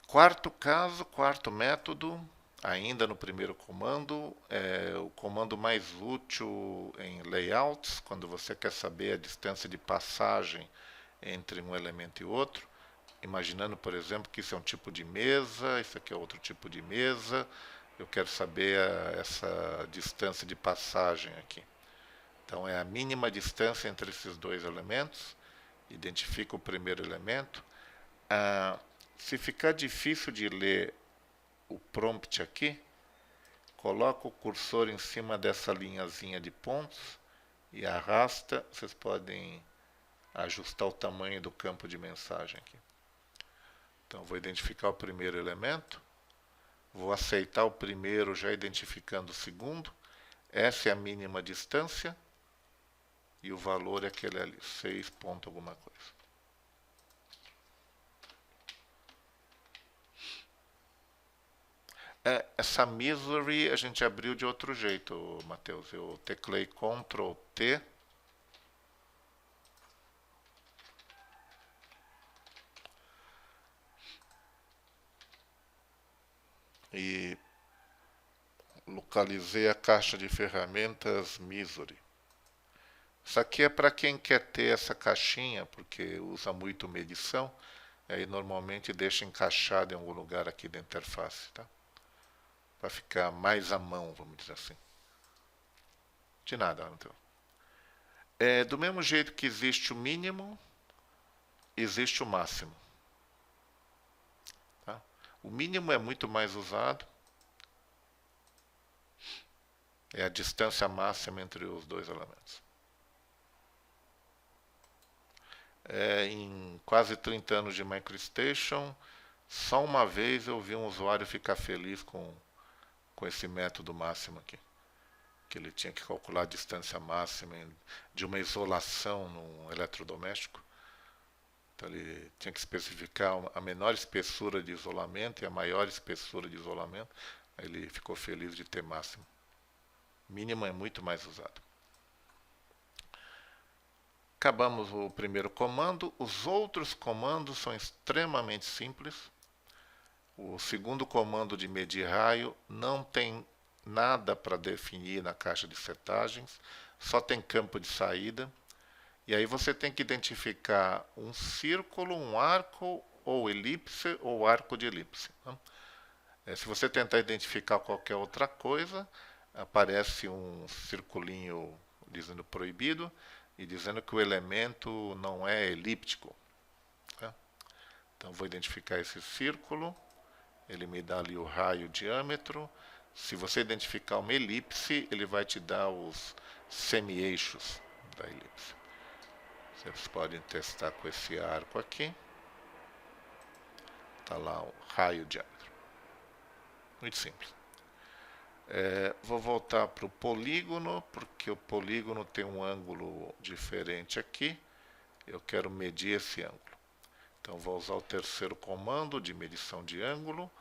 Quarto caso, quarto método, ainda no primeiro comando, é o comando mais útil em layouts, quando você quer saber a distância de passagem entre um elemento e outro. Imaginando, por exemplo, que isso é um tipo de mesa, isso aqui é outro tipo de mesa, eu quero saber essa distância de passagem aqui. Então é a mínima distância entre esses dois elementos. Identifico o primeiro elemento. Se ficar difícil de ler o prompt aqui, coloca o cursor em cima dessa linhazinha de pontos e arrasta. Vocês podem ajustar o tamanho do campo de mensagem aqui. Então vou identificar o primeiro elemento. Vou aceitar o primeiro já identificando o segundo. Essa é a mínima distância. E o valor é aquele ali, 6 ponto alguma coisa. Essa misery a gente abriu de outro jeito, Matheus. Eu teclei Ctrl T. E localizei a caixa de ferramentas misery. Isso aqui é para quem quer ter essa caixinha, porque usa muito medição, aí normalmente deixa encaixado em algum lugar aqui da interface, tá? Para ficar mais à mão, vamos dizer assim. De nada, então. Do mesmo jeito que existe o mínimo, existe o máximo. Tá? O mínimo é muito mais usado. É a distância máxima entre os dois elementos. Em quase 30 anos de MicroStation, só uma vez eu vi um usuário ficar feliz com esse método máximo aqui. Que ele tinha que calcular a distância máxima de uma isolação num eletrodoméstico. Então ele tinha que especificar a menor espessura de isolamento e a maior espessura de isolamento. Aí ele ficou feliz de ter máximo. Mínimo é muito mais usado. Acabamos o primeiro comando. Os outros comandos são extremamente simples. O segundo comando de medir raio não tem nada para definir na caixa de setagens, só tem campo de saída. E aí você tem que identificar um círculo, um arco, ou elipse, ou arco de elipse. Se você tentar identificar qualquer outra coisa, aparece um circulinho dizendo proibido e dizendo que o elemento não é elíptico. Então vou identificar esse círculo, ele me dá ali o raio, o diâmetro. Se você identificar uma elipse, ele vai te dar os semi-eixos da elipse. Vocês podem testar com esse arco aqui. Está lá o raio, o diâmetro. Muito simples. Vou voltar para o polígono, porque o polígono tem um ângulo diferente aqui. Eu quero medir esse ângulo. Então vou usar o terceiro comando de medição de ângulo.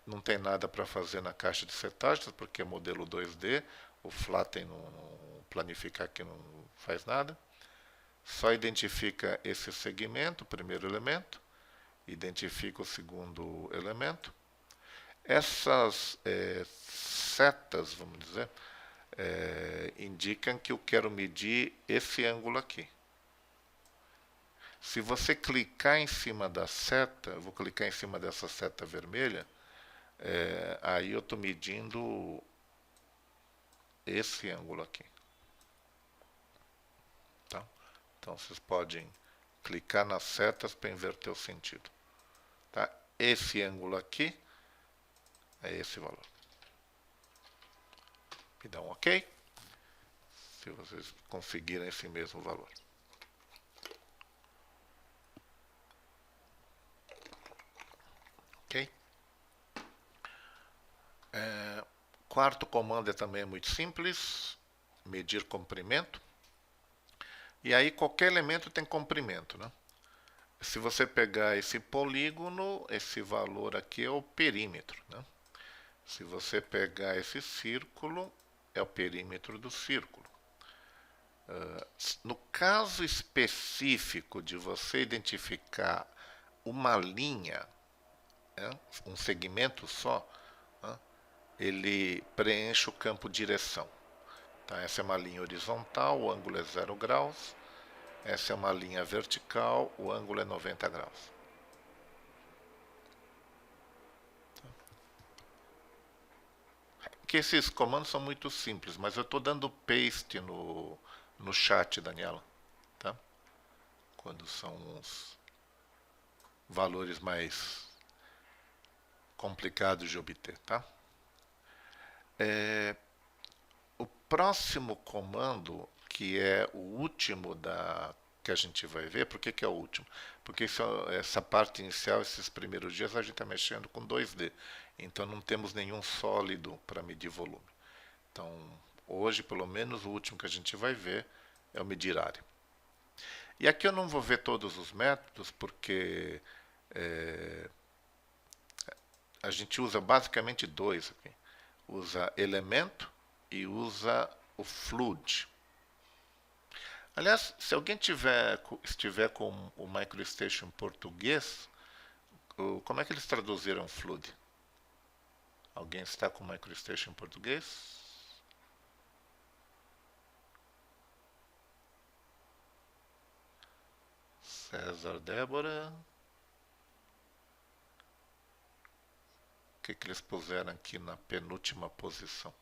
Não tem nada para fazer na caixa de setagens, porque é modelo 2D. O Flatten não planificar aqui não faz nada. Só identifica esse segmento, o primeiro elemento. Identifica o segundo elemento. Essas setas, vamos dizer, indicam que eu quero medir esse ângulo aqui. Se você clicar em cima da seta, eu vou clicar em cima dessa seta vermelha, aí eu estou medindo esse ângulo aqui. Tá? Então vocês podem clicar nas setas para inverter o sentido. Tá? Esse ângulo aqui é esse valor. Me dá um OK? Se vocês conseguirem esse mesmo valor. OK? Quarto comando também é muito simples. Medir comprimento. E aí qualquer elemento tem comprimento, né? Se você pegar esse polígono, esse valor aqui é o perímetro, né? Se você pegar esse círculo, é o perímetro do círculo. No caso específico de você identificar uma linha, um segmento só, ele preenche o campo direção. Tá? Essa é uma linha horizontal, o ângulo é 0 graus. Essa é uma linha vertical, o ângulo é 90 graus. que esses comandos são muito simples, mas eu estou dando paste no chat, Daniela, tá? Quando são uns valores mais complicados de obter, tá? O próximo comando, que é o último que a gente vai ver, por que, que é o último? Porque essa parte inicial, esses primeiros dias, a gente está mexendo com 2D. Então não temos nenhum sólido para medir volume. Então, hoje, pelo menos, o último que a gente vai ver é o medir área. E aqui eu não vou ver todos os métodos, porque a gente usa basicamente dois aqui. Usa elemento e usa o flood. Aliás, se alguém estiver com o MicroStation em português, como é que eles traduziram flood? Alguém está com o MicroStation em português? César, Débora. O que, que eles puseram aqui na penúltima posição?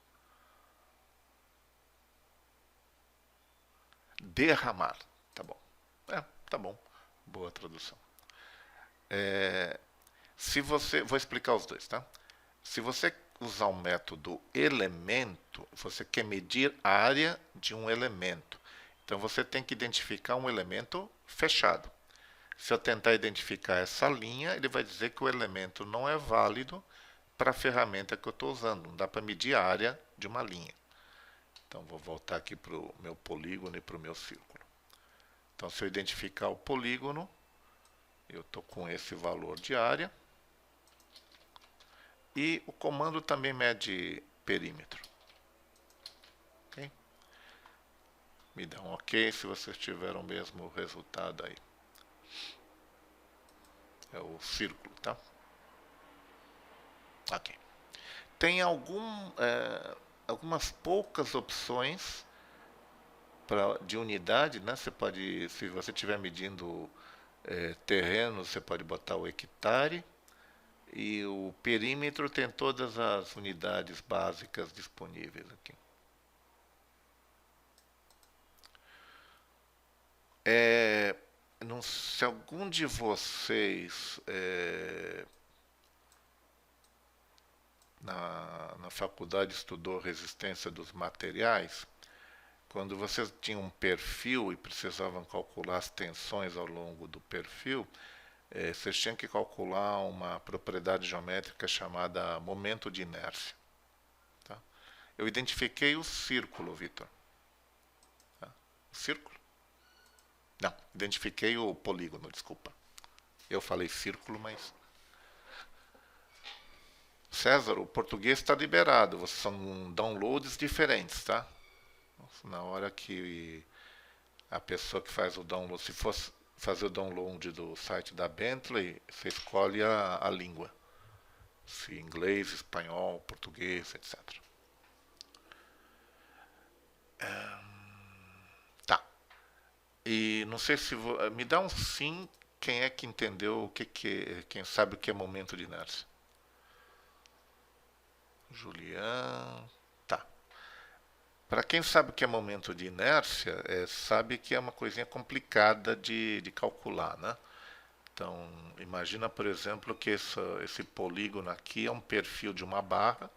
Derramar. Tá bom. Tá bom. Boa tradução. Vou explicar os dois, tá? Se você usar o método elemento, você quer medir a área de um elemento. Então você tem que identificar um elemento fechado. Se eu tentar identificar essa linha, ele vai dizer que o elemento não é válido para a ferramenta que eu estou usando. Não dá para medir a área de uma linha. Então vou voltar aqui para o meu polígono e para o meu círculo. Então se eu identificar o polígono, eu estou com esse valor de área. E o comando também mede perímetro. Okay? Me dá um OK se vocês tiveram o mesmo resultado aí. É o círculo, tá? Ok. Tem algumas poucas opções de unidade, né? Você pode, se você estiver medindo terreno, você pode botar o hectare. E o perímetro tem todas as unidades básicas disponíveis aqui. Se algum de vocês na faculdade estudou resistência dos materiais, quando vocês tinham um perfil e precisavam calcular as tensões ao longo do perfil, vocês tinham que calcular uma propriedade geométrica chamada momento de inércia. Tá? Eu identifiquei o círculo, Vitor. Tá? O círculo? Não, identifiquei o polígono, desculpa. Eu falei círculo, mas... César, o português está liberado, são downloads diferentes, tá? Na hora que a pessoa que faz o download, se fosse fazer o download do site da Bentley, você escolhe a língua. Se inglês, espanhol, português, etc. Tá. E não sei se... me dá um sim quem é que entendeu quem sabe o que é momento de inércia. Julian... Tá. Para quem sabe o que é momento de inércia, sabe que é uma coisinha complicada de calcular, né? Então, imagina, por exemplo, que esse polígono aqui é um perfil de uma barra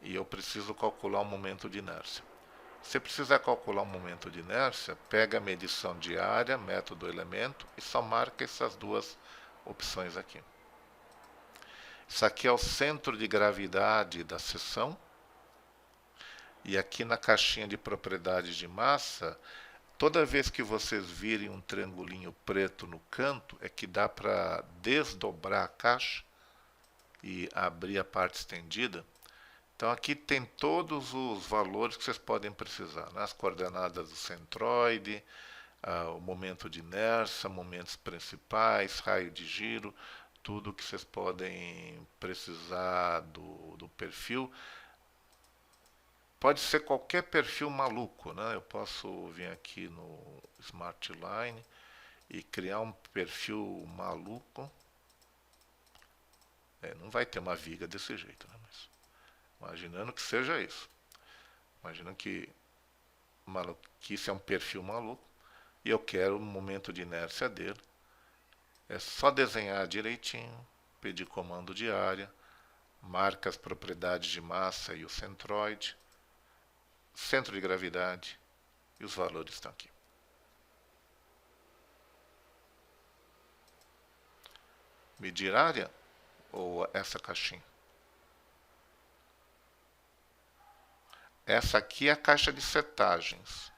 e eu preciso calcular o momento de inércia. Se precisar calcular o momento de inércia, pega a medição de área, método elemento e só marca essas duas opções aqui. Isso aqui é o centro de gravidade da seção. E aqui na caixinha de propriedades de massa, toda vez que vocês virem um triangulinho preto no canto, é que dá para desdobrar a caixa e abrir a parte estendida. Então aqui tem todos os valores que vocês podem precisar, né? As coordenadas do centroide, o momento de inércia, momentos principais, raio de giro, tudo que vocês podem precisar do perfil. Pode ser qualquer perfil maluco, né? Eu posso vir aqui no Smart Line e criar um perfil maluco. Não vai ter uma viga desse jeito, né? Mas Imaginando que seja isso. Imagina que maluquice é um perfil maluco e eu quero o momento de inércia dele. É só desenhar direitinho, pedir comando de área, marca as propriedades de massa e o centroide, centro de gravidade e os valores estão aqui. Medir área ou essa caixinha? Essa aqui é a caixa de setagens.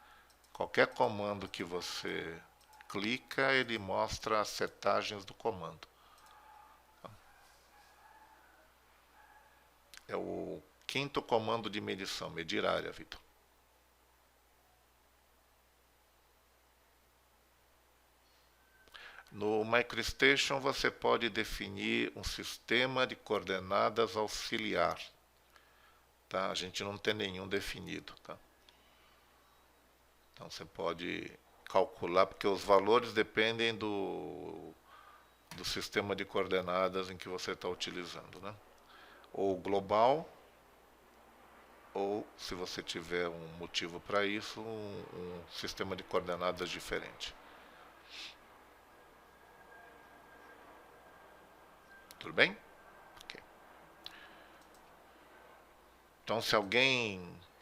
Qualquer comando que você clica, ele mostra as setagens do comando. É o quinto comando de medição, medir área, Vitor. No MicroStation você pode definir um sistema de coordenadas auxiliar. Tá? A gente não tem nenhum definido. Tá? Então você pode calcular, porque os valores dependem do sistema de coordenadas em que você está utilizando. Né? Ou global, ou, se você tiver um motivo para isso, um sistema de coordenadas diferente. Tudo bem? Okay. Então, se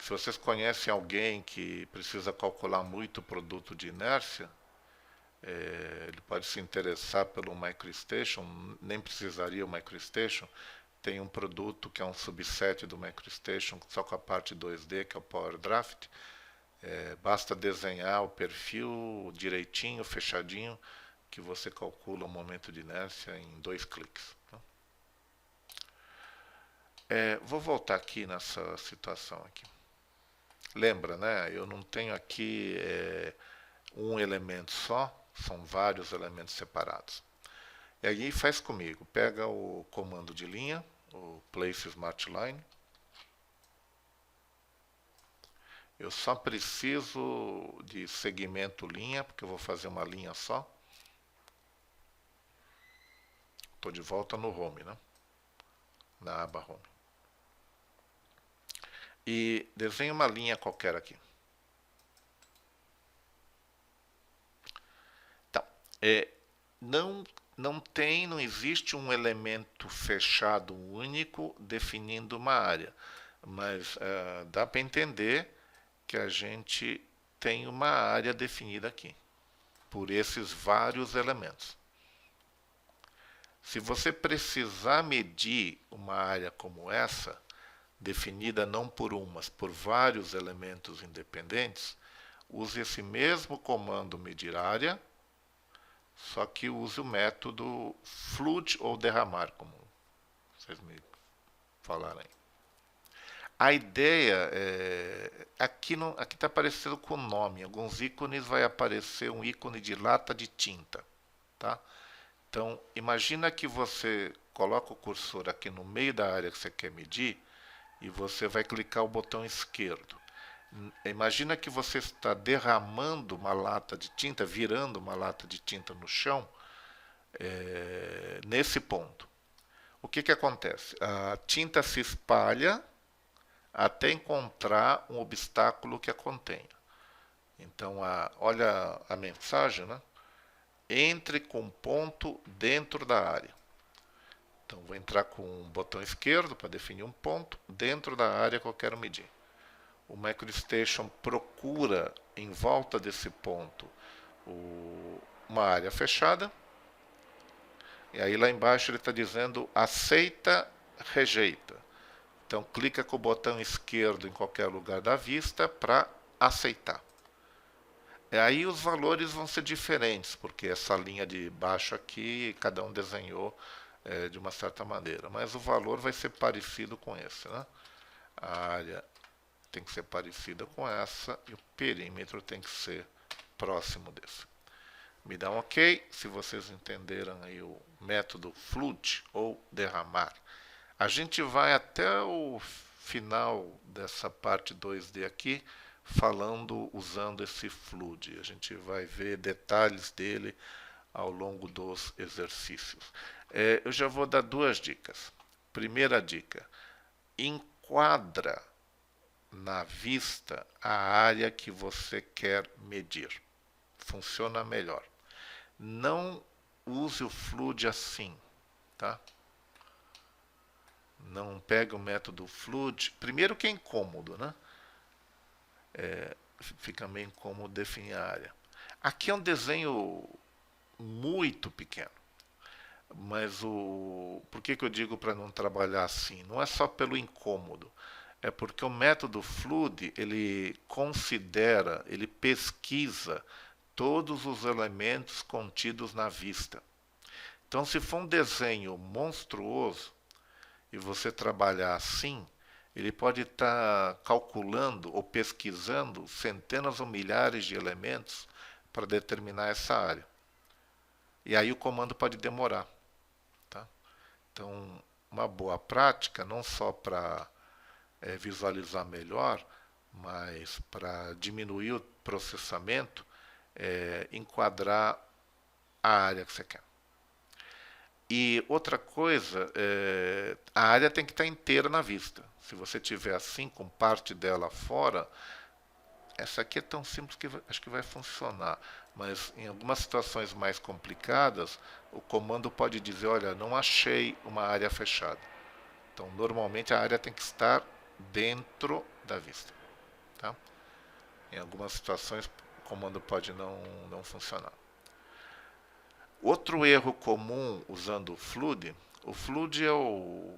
vocês conhecem alguém que precisa calcular muito o produto de inércia, ele pode se interessar pelo MicroStation, nem precisaria o MicroStation. Tem um produto que é um subset do MicroStation, só com a parte 2D, que é o PowerDraft. Basta desenhar o perfil direitinho, fechadinho, que você calcula o momento de inércia em 2 cliques. Tá? Vou voltar aqui nessa situação aqui. Lembra, né? Eu não tenho aqui um elemento só, são vários elementos separados. E aí faz comigo, pega o comando de linha, o Place Smart Line. Eu só preciso de segmento linha, porque eu vou fazer uma linha só. Estou de volta no Home, né? Na aba Home. E desenho uma linha qualquer aqui. Então, não existe um elemento fechado único definindo uma área, mas dá para entender que a gente tem uma área definida aqui, por esses vários elementos. Se você precisar medir uma área como essa, definida não por um, mas por vários elementos independentes, use esse mesmo comando medir área, só que use o método flood ou derramar, como vocês me falaram aí. A ideia aqui está aparecendo com nome. Em alguns ícones vai aparecer um ícone de lata de tinta. Tá? Então, imagina que você coloca o cursor aqui no meio da área que você quer medir e você vai clicar o botão esquerdo. Imagina que você está derramando uma lata de tinta, virando uma lata de tinta no chão, nesse ponto. O que acontece? A tinta se espalha até encontrar um obstáculo que a contenha. Então, olha a mensagem, né? Entre com ponto dentro da área. Então, vou entrar com o botão esquerdo para definir um ponto dentro da área que eu quero medir. O MicroStation procura em volta desse ponto uma área fechada. E aí lá embaixo ele está dizendo aceita, rejeita. Então clica com o botão esquerdo em qualquer lugar da vista para aceitar. E aí os valores vão ser diferentes, porque essa linha de baixo aqui, cada um desenhou de uma certa maneira. Mas o valor vai ser parecido com esse. Né? A área tem que ser parecida com essa e o perímetro tem que ser próximo desse. Me dá um OK se vocês entenderam aí o método flood ou derramar. A gente vai até o final dessa parte 2D aqui, usando esse flood. A gente vai ver detalhes dele ao longo dos exercícios. Eu já vou dar 2 dicas. Primeira dica: enquadra na vista a área que você quer medir. Funciona melhor. Não use o Flood assim, tá? Não pega o método Flood. Primeiro que é incômodo, né? Fica meio incômodo definir a área. Aqui é um desenho muito pequeno. Mas por que eu digo para não trabalhar assim? Não é só pelo incômodo. É porque o método Flood, ele considera, ele pesquisa todos os elementos contidos na vista. Então, se for um desenho monstruoso e você trabalhar assim, ele pode estar calculando ou pesquisando centenas ou milhares de elementos para determinar essa área. E aí o comando pode demorar. Tá? Então, uma boa prática, não só para visualizar melhor, mas para diminuir o processamento, enquadrar a área que você quer. E outra coisa, a área tem que estar inteira na vista. Se você tiver assim, com parte dela fora, essa aqui é tão simples que acho que vai funcionar. Mas em algumas situações mais complicadas, o comando pode dizer, olha, não achei uma área fechada. Então, normalmente a área tem que estar dentro da vista. Tá? Em algumas situações, o comando pode não funcionar. Outro erro comum usando o Flood é o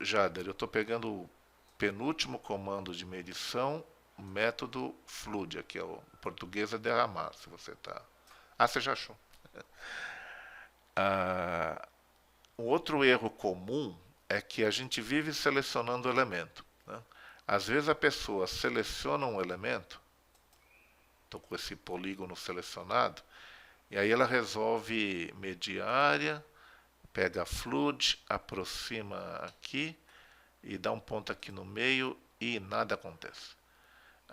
Jader. Eu estou pegando o penúltimo comando de medição, o método Flood, aqui é o português é derramar, se você está... Ah, você já achou. Um outro erro comum é que a gente vive selecionando o elemento. Né? Às vezes a pessoa seleciona um elemento, estou com esse polígono selecionado, e aí ela resolve medir a área, pega a Flood, aproxima aqui e dá um ponto aqui no meio e nada acontece.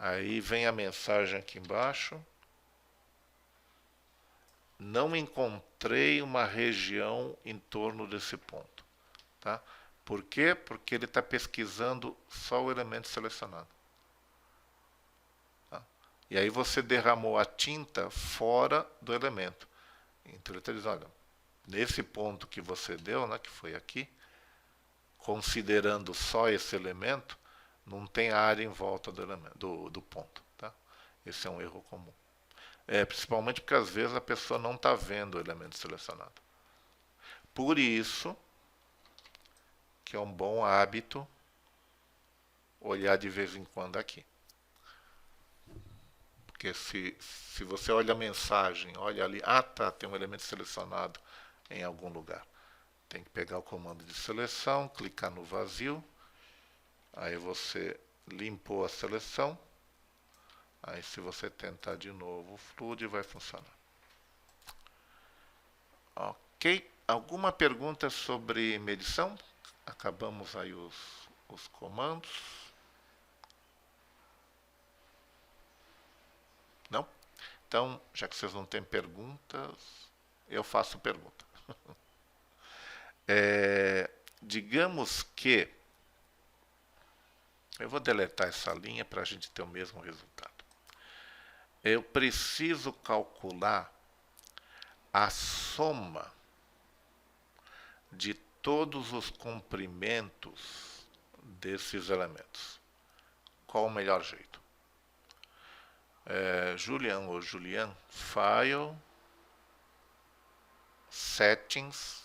Aí vem a mensagem aqui embaixo. Não encontrei uma região em torno desse ponto. Tá? Por quê? Porque ele está pesquisando só o elemento selecionado. Tá? E aí você derramou a tinta fora do elemento. Então ele está dizendo, olha, nesse ponto que você deu, né, que foi aqui, considerando só esse elemento, não tem área em volta do, elemento, do ponto. Tá? Esse é um erro comum. Principalmente porque às vezes a pessoa não está vendo o elemento selecionado. Por isso que é um bom hábito olhar de vez em quando aqui. Porque se você olha a mensagem, olha ali, tá, tem um elemento selecionado em algum lugar. Tem que pegar o comando de seleção, clicar no vazio, aí você limpou a seleção, aí se você tentar de novo o Flood vai funcionar. Ok, alguma pergunta sobre medição? Acabamos aí os comandos. Não? Então, já que vocês não têm perguntas, eu faço pergunta. Digamos que... Eu vou deletar essa linha para a gente ter o mesmo resultado. Eu preciso calcular a soma de todos os comprimentos desses elementos. Qual o melhor jeito? Julian ou Julian, File, Settings,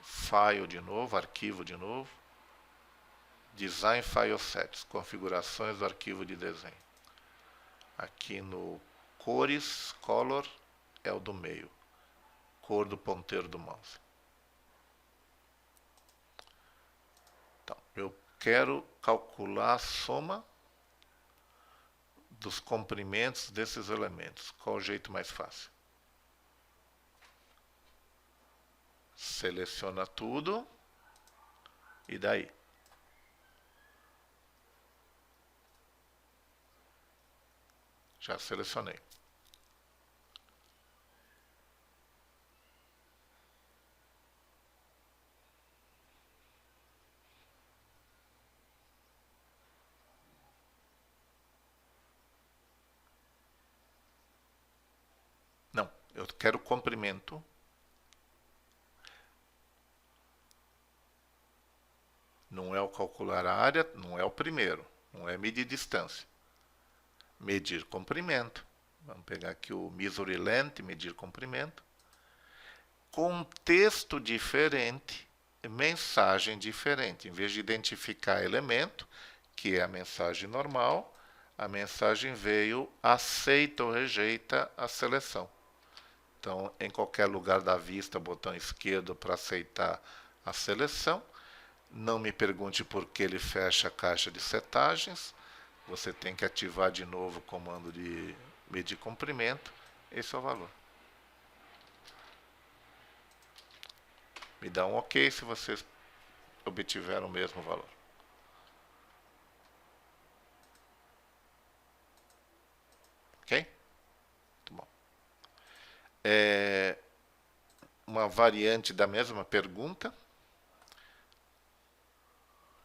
File de novo, Arquivo de novo, Design File Sets, configurações do arquivo de desenho. Aqui no Cores, Color, é o do meio, cor do ponteiro do mouse. Então, eu quero calcular a soma dos comprimentos desses elementos. Qual o jeito mais fácil? Seleciona tudo e daí? Já selecionei. Eu quero comprimento. Não é o calcular a área, não é o primeiro. Não é medir distância. Medir comprimento. Vamos pegar aqui o measure length, medir comprimento. Contexto diferente, mensagem diferente. Em vez de identificar elemento, que é a mensagem normal, a mensagem veio aceita ou rejeita a seleção. Então, em qualquer lugar da vista, botão esquerdo para aceitar a seleção. Não me pergunte por que ele fecha a caixa de setagens. Você tem que ativar de novo o comando de medir comprimento. Esse é o valor. Me dá um OK se vocês obtiveram o mesmo valor. Ok? Muito bom. Uma variante da mesma pergunta.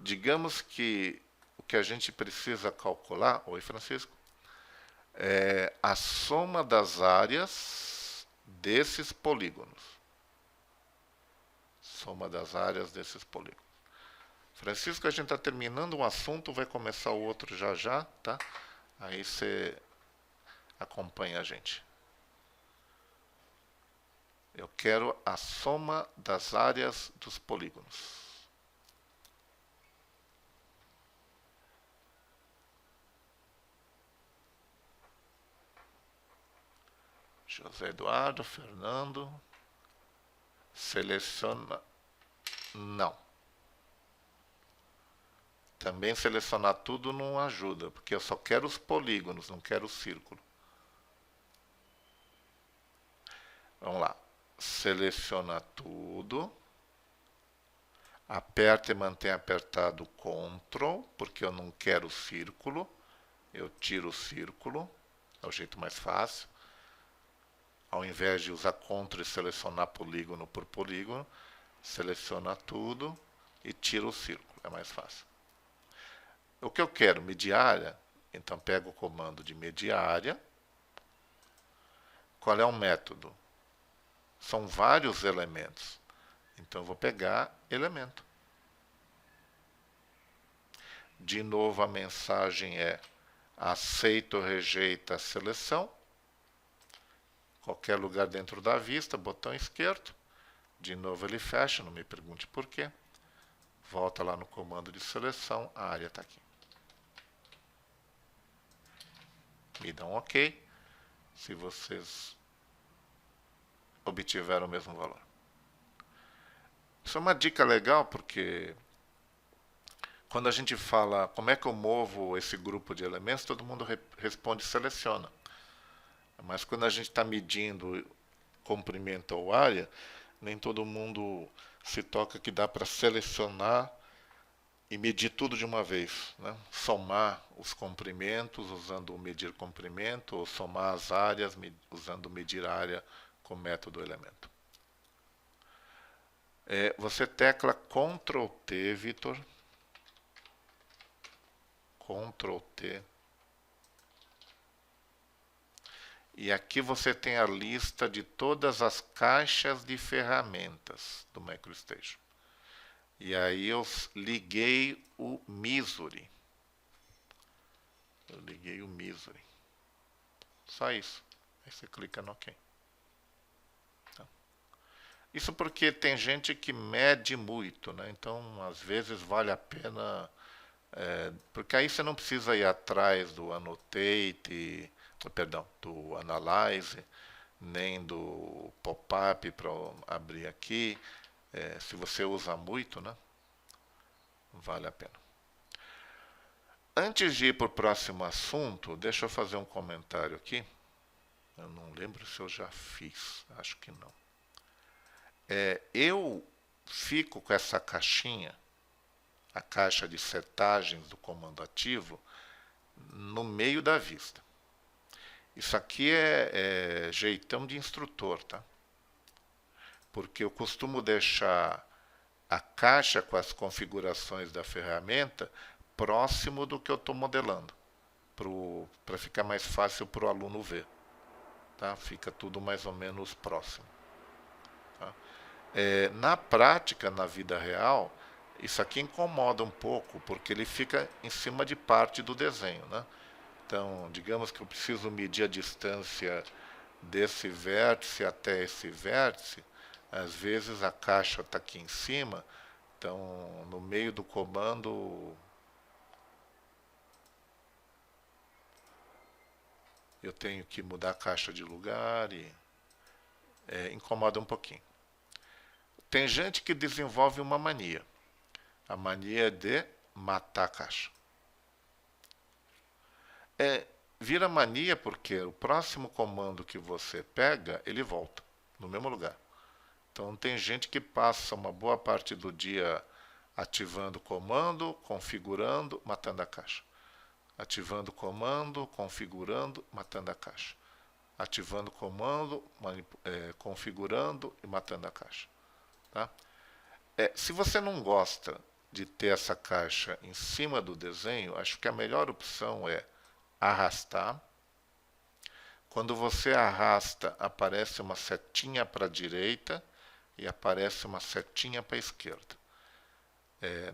Digamos que o que a gente precisa calcular, oi Francisco, é a soma das áreas desses polígonos. Soma das áreas desses polígonos. Francisco, a gente está terminando um assunto, vai começar o outro já já, tá? Aí você acompanha a gente. Eu quero a soma das áreas dos polígonos. José Eduardo, Fernando. Seleciona. Não. Também selecionar tudo não ajuda, porque eu só quero os polígonos, não quero o círculo. Vamos lá. Seleciona tudo. Aperta e mantém apertado Ctrl, porque eu não quero o círculo. Eu tiro o círculo. É o jeito mais fácil. Ao invés de usar Ctrl e selecionar polígono por polígono, seleciona tudo e tira o círculo. É mais fácil. O que eu quero? Medir área. Então, pego o comando de medir área. Qual é o método? São vários elementos. Então, eu vou pegar elemento. De novo, a mensagem é aceita ou rejeita a seleção. Qualquer lugar dentro da vista, botão esquerdo. De novo ele fecha, não me pergunte por quê. Volta lá no comando de seleção, a área está aqui. Me dá um OK se vocês obtiveram o mesmo valor. Isso é uma dica legal porque quando a gente fala como é que eu movo esse grupo de elementos, todo mundo responde seleciona. Mas quando a gente está medindo comprimento ou área, nem todo mundo se toca que dá para selecionar e medir tudo de uma vez, né? Somar os comprimentos usando o medir comprimento, ou somar as áreas usando o medir área com o método elemento. Você tecla Ctrl T, Vitor. Ctrl T. E aqui você tem a lista de todas as caixas de ferramentas do MicroStation. E aí eu liguei o Measure. Eu liguei o Measure. Só isso. Aí você clica no OK. Tá. Isso porque tem gente que mede muito, né? Então, às vezes vale a pena... porque aí você não precisa ir atrás do Annotate, perdão, do Analyze, nem do pop-up para abrir aqui. Se você usa muito, né? Vale a pena. Antes de ir para o próximo assunto, deixa eu fazer um comentário aqui. Eu não lembro se eu já fiz, acho que não. Eu fico com essa caixinha, a caixa de setagens do comando ativo, no meio da vista. Isso aqui é jeitão de instrutor, tá? Porque eu costumo deixar a caixa com as configurações da ferramenta próximo do que eu estou modelando, para ficar mais fácil para o aluno ver. tá? Fica tudo mais ou menos próximo. Tá? Na prática, na vida real, isso aqui incomoda um pouco, porque ele fica em cima de parte do desenho, né? Então, digamos que eu preciso medir a distância desse vértice até esse vértice, às vezes a caixa está aqui em cima, então no meio do comando eu tenho que mudar a caixa de lugar e incomoda um pouquinho. Tem gente que desenvolve uma mania, a mania de matar a caixa. Vira mania porque o próximo comando que você pega, ele volta no mesmo lugar. Então tem gente que passa uma boa parte do dia ativando o comando, configurando, matando a caixa. Ativando o comando, configurando, matando a caixa. Ativando o comando, configurando e matando a caixa. Tá? Se você não gosta de ter essa caixa em cima do desenho, acho que a melhor opção é arrastar. Quando você arrasta, aparece uma setinha para a direita e aparece uma setinha para a esquerda.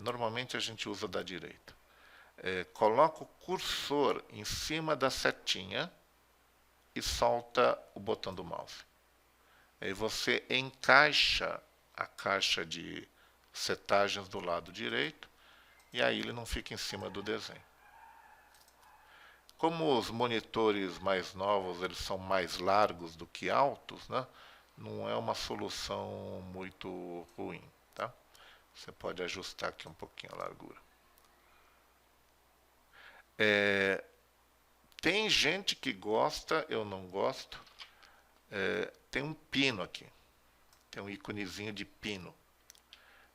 Normalmente a gente usa da direita. Coloca o cursor em cima da setinha e solta o botão do mouse. Aí você encaixa a caixa de setagens do lado direito e aí ele não fica em cima do desenho. Como os monitores mais novos eles são mais largos do que altos, né? Não é uma solução muito ruim. Tá? Você pode ajustar aqui um pouquinho a largura. Tem gente que gosta, eu não gosto. Tem um pino aqui. Tem um íconezinho de pino.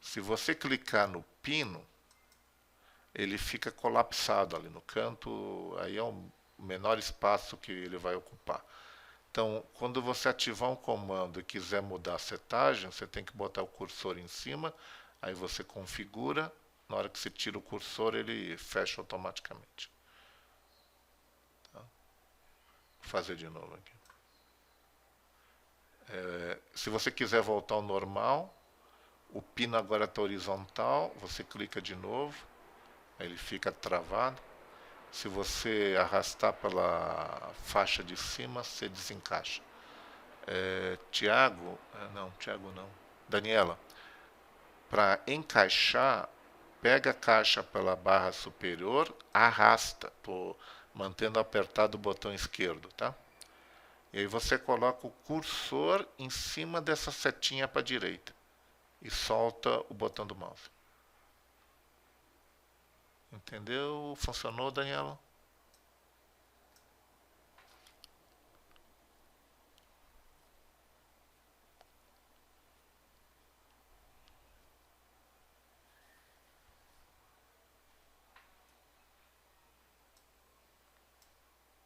Se você clicar no pino, ele fica colapsado ali no canto, aí é o menor espaço que ele vai ocupar. Então, quando você ativar um comando e quiser mudar a setagem, você tem que botar o cursor em cima, aí você configura, na hora que você tira o cursor, ele fecha automaticamente. Tá? Vou fazer de novo aqui. Se você quiser voltar ao normal, o pino agora está horizontal, você clica de novo, aí ele fica travado. Se você arrastar pela faixa de cima, você desencaixa. Tiago não. Daniela, para encaixar, pega a caixa pela barra superior, arrasta, mantendo apertado o botão esquerdo, tá? E aí você coloca o cursor em cima dessa setinha para a direita e solta o botão do mouse. Entendeu? Funcionou, Daniela?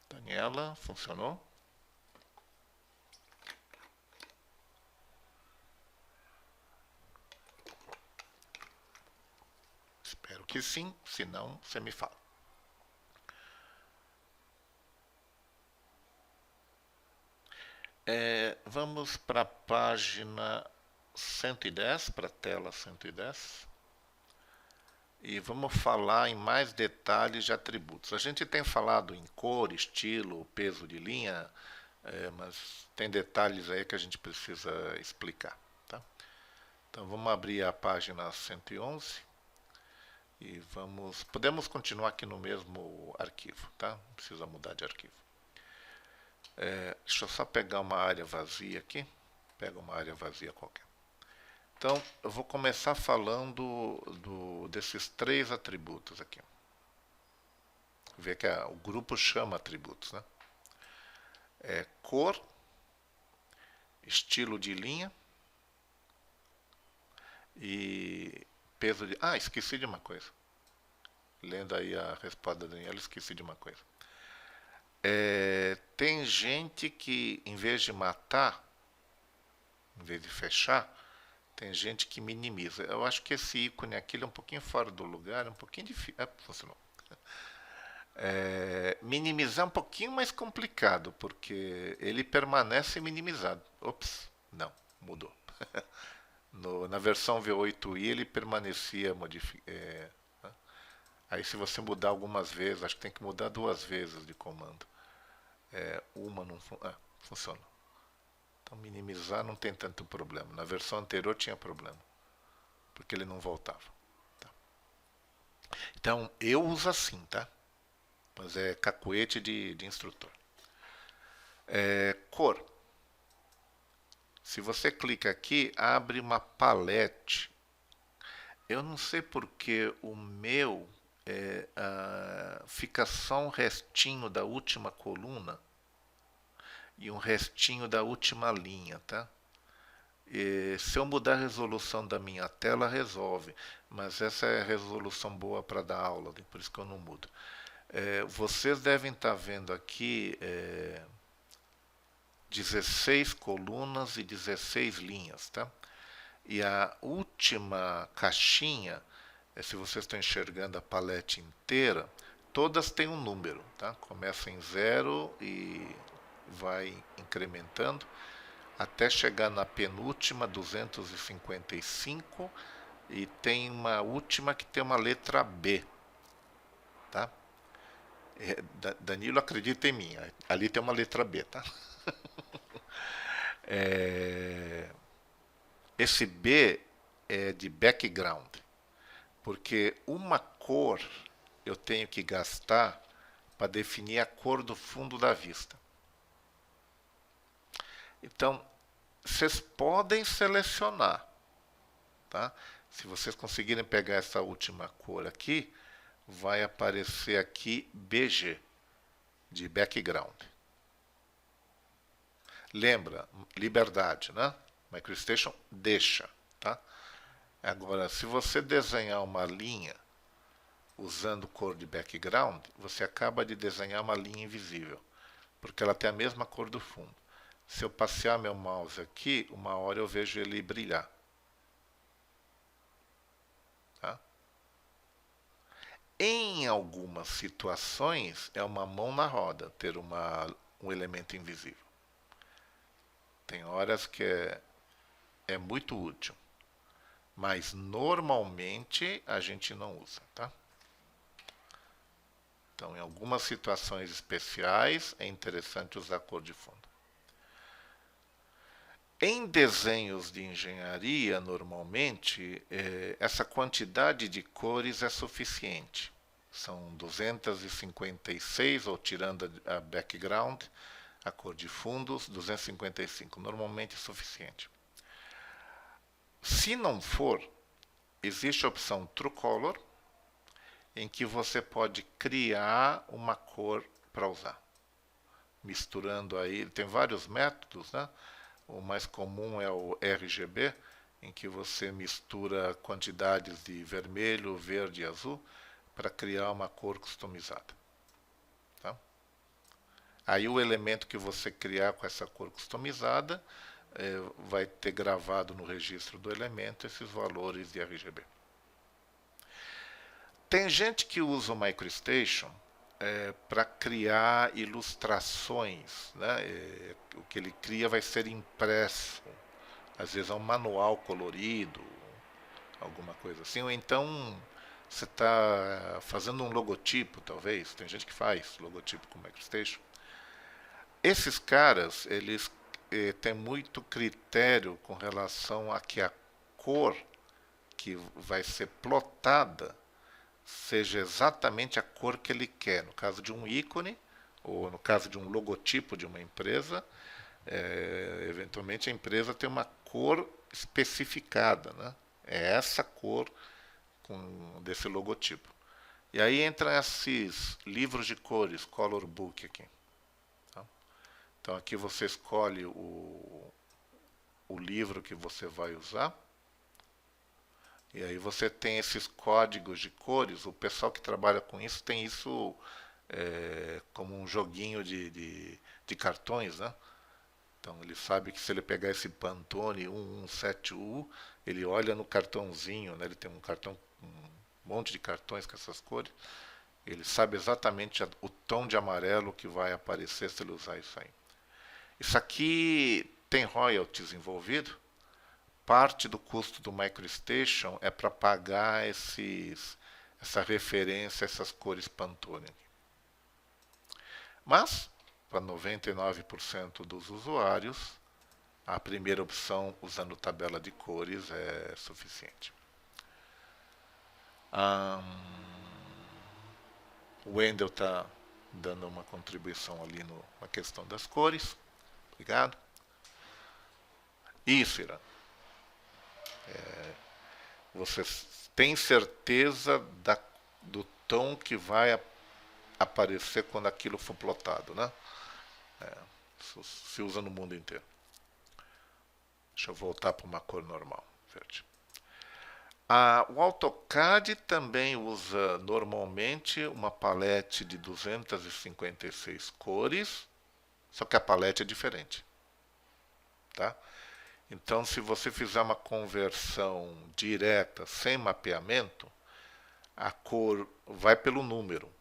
Daniela, funcionou? Espero que sim, se não, você me fala. Vamos para a página 110, para a tela 110. E vamos falar em mais detalhes de atributos. A gente tem falado em cor, estilo, peso de linha, mas tem detalhes aí que a gente precisa explicar. Tá? Então vamos abrir a página 111 e podemos continuar aqui no mesmo arquivo, tá? Não precisa mudar de arquivo. Deixa eu só pegar uma área vazia aqui. Pega uma área vazia qualquer. Então, eu vou começar falando desses 3 atributos aqui. Vê que o grupo chama atributos, né? Cor, estilo de linha e peso de... esqueci de uma coisa. Lendo aí a resposta da Daniela, esqueci de uma coisa. Tem gente que, em vez de matar, em vez de fechar, tem gente que minimiza. Eu acho que esse ícone aqui é um pouquinho fora do lugar, um pouquinho difícil. Funcionou. Minimizar é um pouquinho mais complicado, porque ele permanece minimizado. Ops, não, mudou. Na versão V8i ele permanecia modificado. Aí se você mudar algumas vezes, acho que tem que mudar duas vezes de comando. Uma não funciona. Então minimizar não tem tanto problema. Na versão anterior tinha problema, porque ele não voltava. Tá. Então eu uso assim, tá? Mas é cacuete de instrutor. Cor. Se você clica aqui, abre uma palete. Eu não sei porque o meu fica só um restinho da última coluna e um restinho da última linha, tá? Se eu mudar a resolução da minha tela, resolve. Mas essa é a resolução boa para dar aula, por isso que eu não mudo. Vocês devem estar vendo aqui 16 colunas e 16 linhas, tá? E a última caixinha, se vocês estão enxergando a palete inteira, todas têm um número, tá? Começa em 0 e vai incrementando até chegar na penúltima, 255, e tem uma última que tem uma letra B, tá? Danilo, acredita em mim, ali tem uma letra B, tá? Esse B é de background, porque uma cor eu tenho que gastar para definir a cor do fundo da vista. Então, vocês podem selecionar, tá? Se vocês conseguirem pegar essa última cor aqui, vai aparecer aqui BG, de background. Lembra, liberdade, né? MicroStation deixa, tá? Agora, se você desenhar uma linha usando cor de background, você acaba de desenhar uma linha invisível, porque ela tem a mesma cor do fundo. Se eu passear meu mouse aqui, uma hora eu vejo ele brilhar. Tá? Em algumas situações, é uma mão na roda ter um elemento invisível. Tem horas que é muito útil, mas normalmente a gente não usa. Tá? Então, em algumas situações especiais, é interessante usar cor de fundo. Em desenhos de engenharia, normalmente, essa quantidade de cores é suficiente. São 256, ou tirando a background, a cor de fundos, 255. Normalmente é suficiente. Se não for, existe a opção True Color, em que você pode criar uma cor para usar. Misturando aí, tem vários métodos, né? O mais comum é o RGB, em que você mistura quantidades de vermelho, verde e azul para criar uma cor customizada. Tá? Aí o elemento que você criar com essa cor customizada vai ter gravado no registro do elemento esses valores de RGB. Tem gente que usa o MicroStation para criar ilustrações, né? O que ele cria vai ser impresso. Às vezes é um manual colorido, alguma coisa assim. Ou então você está fazendo um logotipo, talvez. Tem gente que faz logotipo com MicroStation. Esses caras, eles têm muito critério com relação a que a cor que vai ser plotada seja exatamente a cor que ele quer. No caso de um ícone, ou no caso de um logotipo de uma empresa, eventualmente a empresa tem uma cor especificada, né? É essa cor desse logotipo. E aí entram esses livros de cores, Color Book aqui. Tá? Então aqui você escolhe o livro que você vai usar. E aí você tem esses códigos de cores. O pessoal que trabalha com isso tem isso como um joguinho de cartões, né? Então ele sabe que se ele pegar esse Pantone 117U, ele olha no cartãozinho, né? Ele tem um cartão, um monte de cartões com essas cores. Ele sabe exatamente o tom de amarelo que vai aparecer se ele usar isso aí. Isso aqui tem royalties envolvido. Parte do custo do MicroStation é para pagar essa referência, essas cores Pantone. Mas, para 99% dos usuários, a primeira opção, usando tabela de cores, é suficiente. O Wendel está dando uma contribuição ali na questão das cores. Obrigado. Isso, Irã. Você tem certeza do tom que vai aparecer quando aquilo for plotado, né? Isso se usa no mundo inteiro. Deixa eu voltar para uma cor normal, verde. O AutoCAD também usa normalmente uma palete de 256 cores, só que a palete é diferente. Tá? Então, se você fizer uma conversão direta, sem mapeamento, a cor vai pelo número.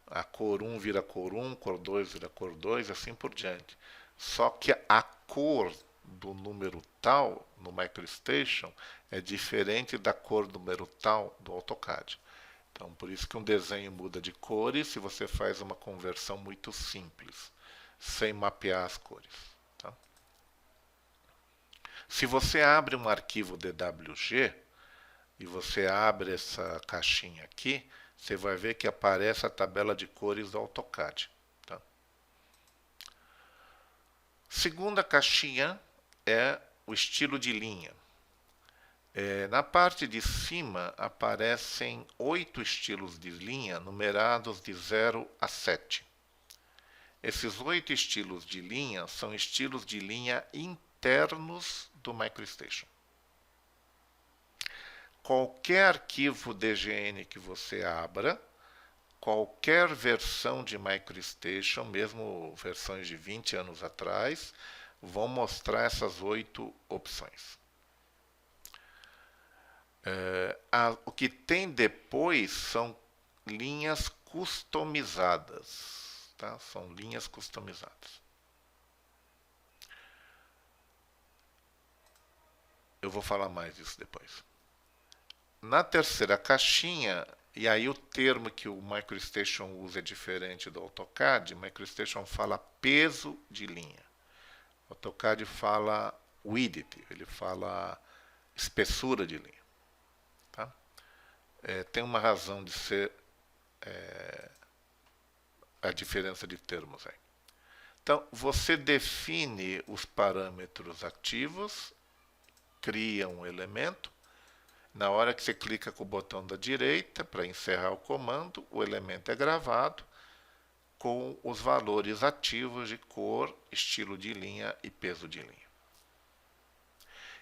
A cor 1 vira cor 1, cor 2 vira cor 2, assim por diante. Só que a cor do número tal no MicroStation é diferente da cor do número tal do AutoCAD. Então, por isso que um desenho muda de cores se você faz uma conversão muito simples, sem mapear as cores. Tá? Se você abre um arquivo DWG e você abre essa caixinha aqui, você vai ver que aparece a tabela de cores do AutoCAD. Tá? Segunda caixinha é o estilo de linha. Na parte de cima aparecem 8 estilos de linha numerados de 0 a 7. Esses 8 estilos de linha são estilos de linha internos do MicroStation. Qualquer arquivo DGN que você abra, qualquer versão de MicroStation, mesmo versões de 20 anos atrás, vão mostrar essas 8 opções. O que tem depois são linhas customizadas. Tá? São linhas customizadas. Eu vou falar mais disso depois. Na terceira caixinha, e aí o termo que o MicroStation usa é diferente do AutoCAD, o MicroStation fala peso de linha. O AutoCAD fala width, ele fala espessura de linha. Tá? Tem uma razão de ser a diferença de termos aí. Então, você define os parâmetros ativos, cria um elemento. Na hora que você clica com o botão da direita para encerrar o comando, o elemento é gravado com os valores ativos de cor, estilo de linha e peso de linha.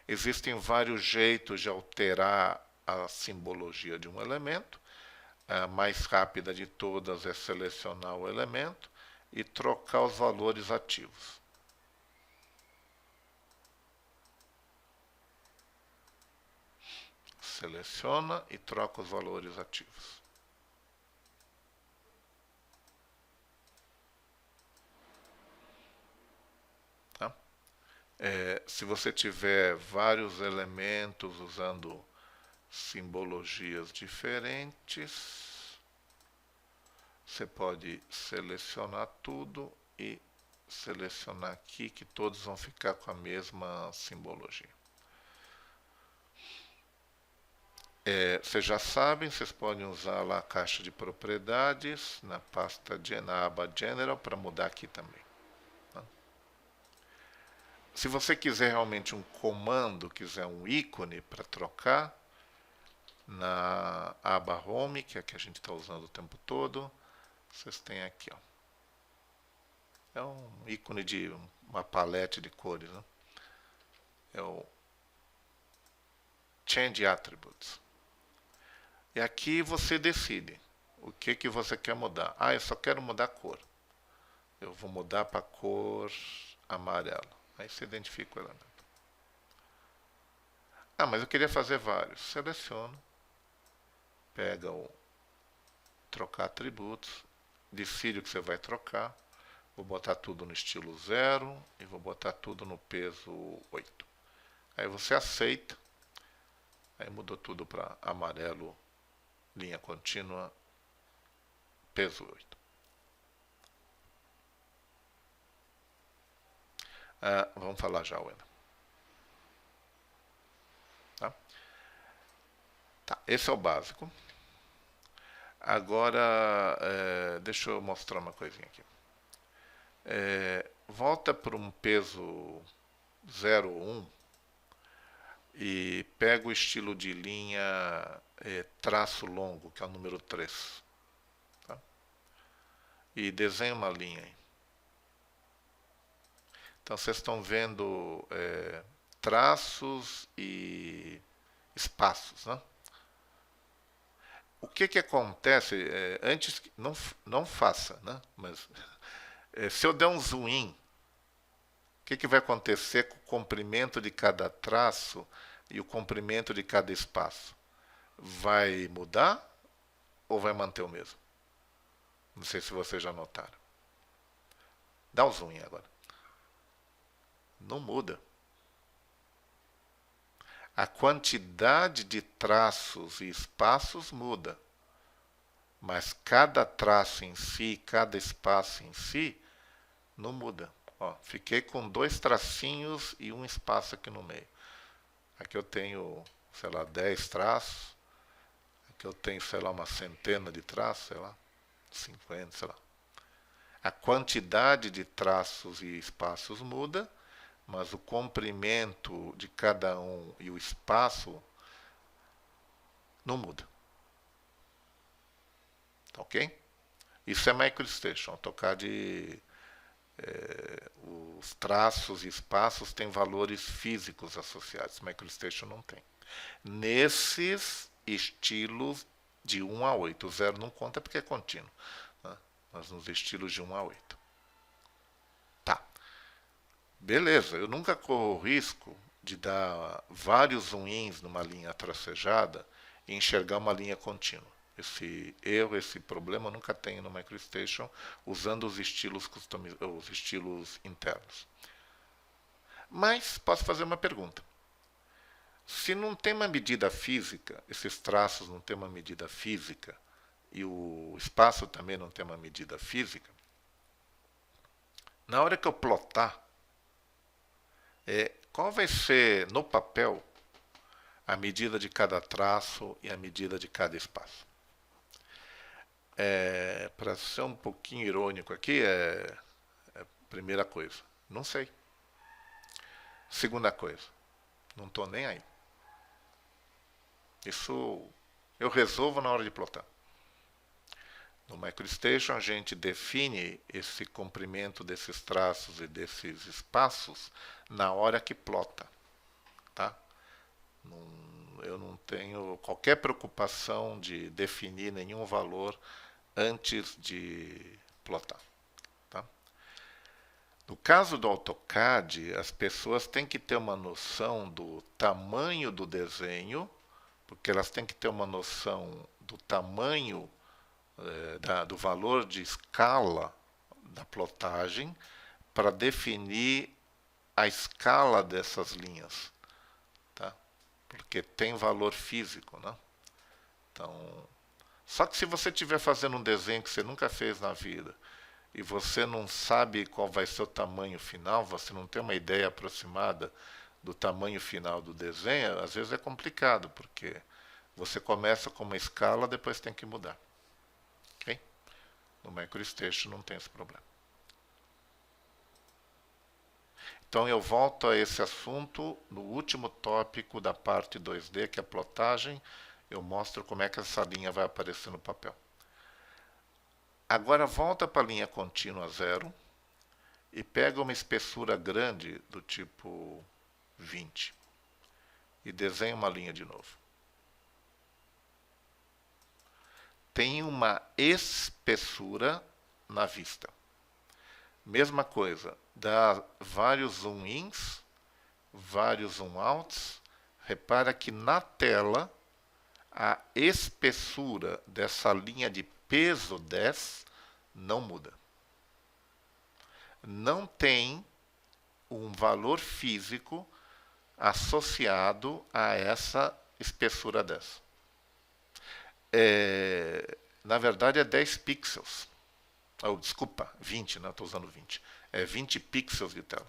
Existem vários jeitos de alterar a simbologia de um elemento. A mais rápida de todas é selecionar o elemento e trocar os valores ativos. Seleciona e troca os valores ativos. Tá? Se você tiver vários elementos usando simbologias diferentes, você pode selecionar tudo e selecionar aqui que todos vão ficar com a mesma simbologia. Vocês já sabem, vocês podem usar lá a caixa de propriedades na pasta na aba General para mudar aqui também. Tá? Se você quiser realmente um comando, quiser um ícone para trocar, na aba Home, que é a que a gente está usando o tempo todo, vocês têm aqui, ó. É um ícone de uma palete de cores, né? É o Change Attributes. E aqui você decide o que você quer mudar. Eu só quero mudar a cor. Eu vou mudar para a cor amarela. Aí você identifica o elemento. Mas eu queria fazer vários. Seleciona. Pega trocar atributos, decide o que você vai trocar. Vou botar tudo no estilo 0 e vou botar tudo no peso 8. Aí você aceita. Aí mudou tudo para amarelo, linha contínua, peso 8. Vamos falar já, Wena. Tá, esse é o básico. Agora, deixa eu mostrar uma coisinha aqui. Volta para um peso 0 ou 1 e pega o estilo de linha traço longo, que é o número 3. Tá? E desenha uma linha aí. Então vocês estão vendo traços e espaços, né? O que acontece, antes, não faça, né? Mas se eu der um zoom in, o que vai acontecer com o comprimento de cada traço e o comprimento de cada espaço? Vai mudar ou vai manter o mesmo? Não sei se vocês já notaram. Dá um zoom in agora. Não muda. A quantidade de traços e espaços muda, mas cada traço em si, cada espaço em si, não muda. Ó, fiquei com 2 tracinhos e um espaço aqui no meio. Aqui eu tenho, sei lá, 10 traços. Aqui eu tenho, sei lá, uma centena de traços, sei lá, 50, sei lá. A quantidade de traços e espaços muda, mas o comprimento de cada um e o espaço não muda. Tá ok? Isso é MicroStation. Tocar de os traços e espaços têm valores físicos associados. MicroStation não tem. Nesses estilos de 1 a 8. O 0 não conta porque é contínuo. Né? Mas nos estilos de 1 a 8. Tá. Beleza, eu nunca corro o risco de dar vários zoom-ins numa linha tracejada e enxergar uma linha contínua. Esse erro, esse problema eu nunca tenho no MicroStation usando os estilos internos. Mas posso fazer uma pergunta. Se não tem uma medida física, esses traços não têm uma medida física e o espaço também não tem uma medida física, na hora que eu plotar, qual vai ser no papel a medida de cada traço e a medida de cada espaço? Para ser um pouquinho irônico aqui, primeira coisa, não sei. Segunda coisa, não estou nem aí. Isso eu resolvo na hora de plotar. No MicroStation a gente define esse comprimento desses traços e desses espaços na hora que plota. Tá? Eu não tenho qualquer preocupação de definir nenhum valor antes de plotar. Tá? No caso do AutoCAD, as pessoas têm que ter uma noção do tamanho do desenho, porque elas têm que ter uma noção do tamanho, do valor de escala da plotagem para definir a escala dessas linhas. Tá? Porque tem valor físico. Né? Então, só que se você estiver fazendo um desenho que você nunca fez na vida e você não sabe qual vai ser o tamanho final, você não tem uma ideia aproximada do tamanho final do desenho, às vezes é complicado, porque você começa com uma escala, depois tem que mudar. Okay? No MicroStation não tem esse problema. Então eu volto a esse assunto no último tópico da parte 2D, que é a plotagem. Eu mostro como é que essa linha vai aparecer no papel. Agora volta para a linha contínua 0 e pega uma espessura grande do tipo 20 e desenha uma linha de novo. Tem uma espessura na vista. Mesma coisa, dá vários zoom-ins, vários zoom-outs. Repara que na tela a espessura dessa linha de peso 10 não muda. Não tem um valor físico associado a essa espessura 10. Na verdade é 10 pixels. Desculpa, 20, não estou usando 20. É 20 pixels de tela.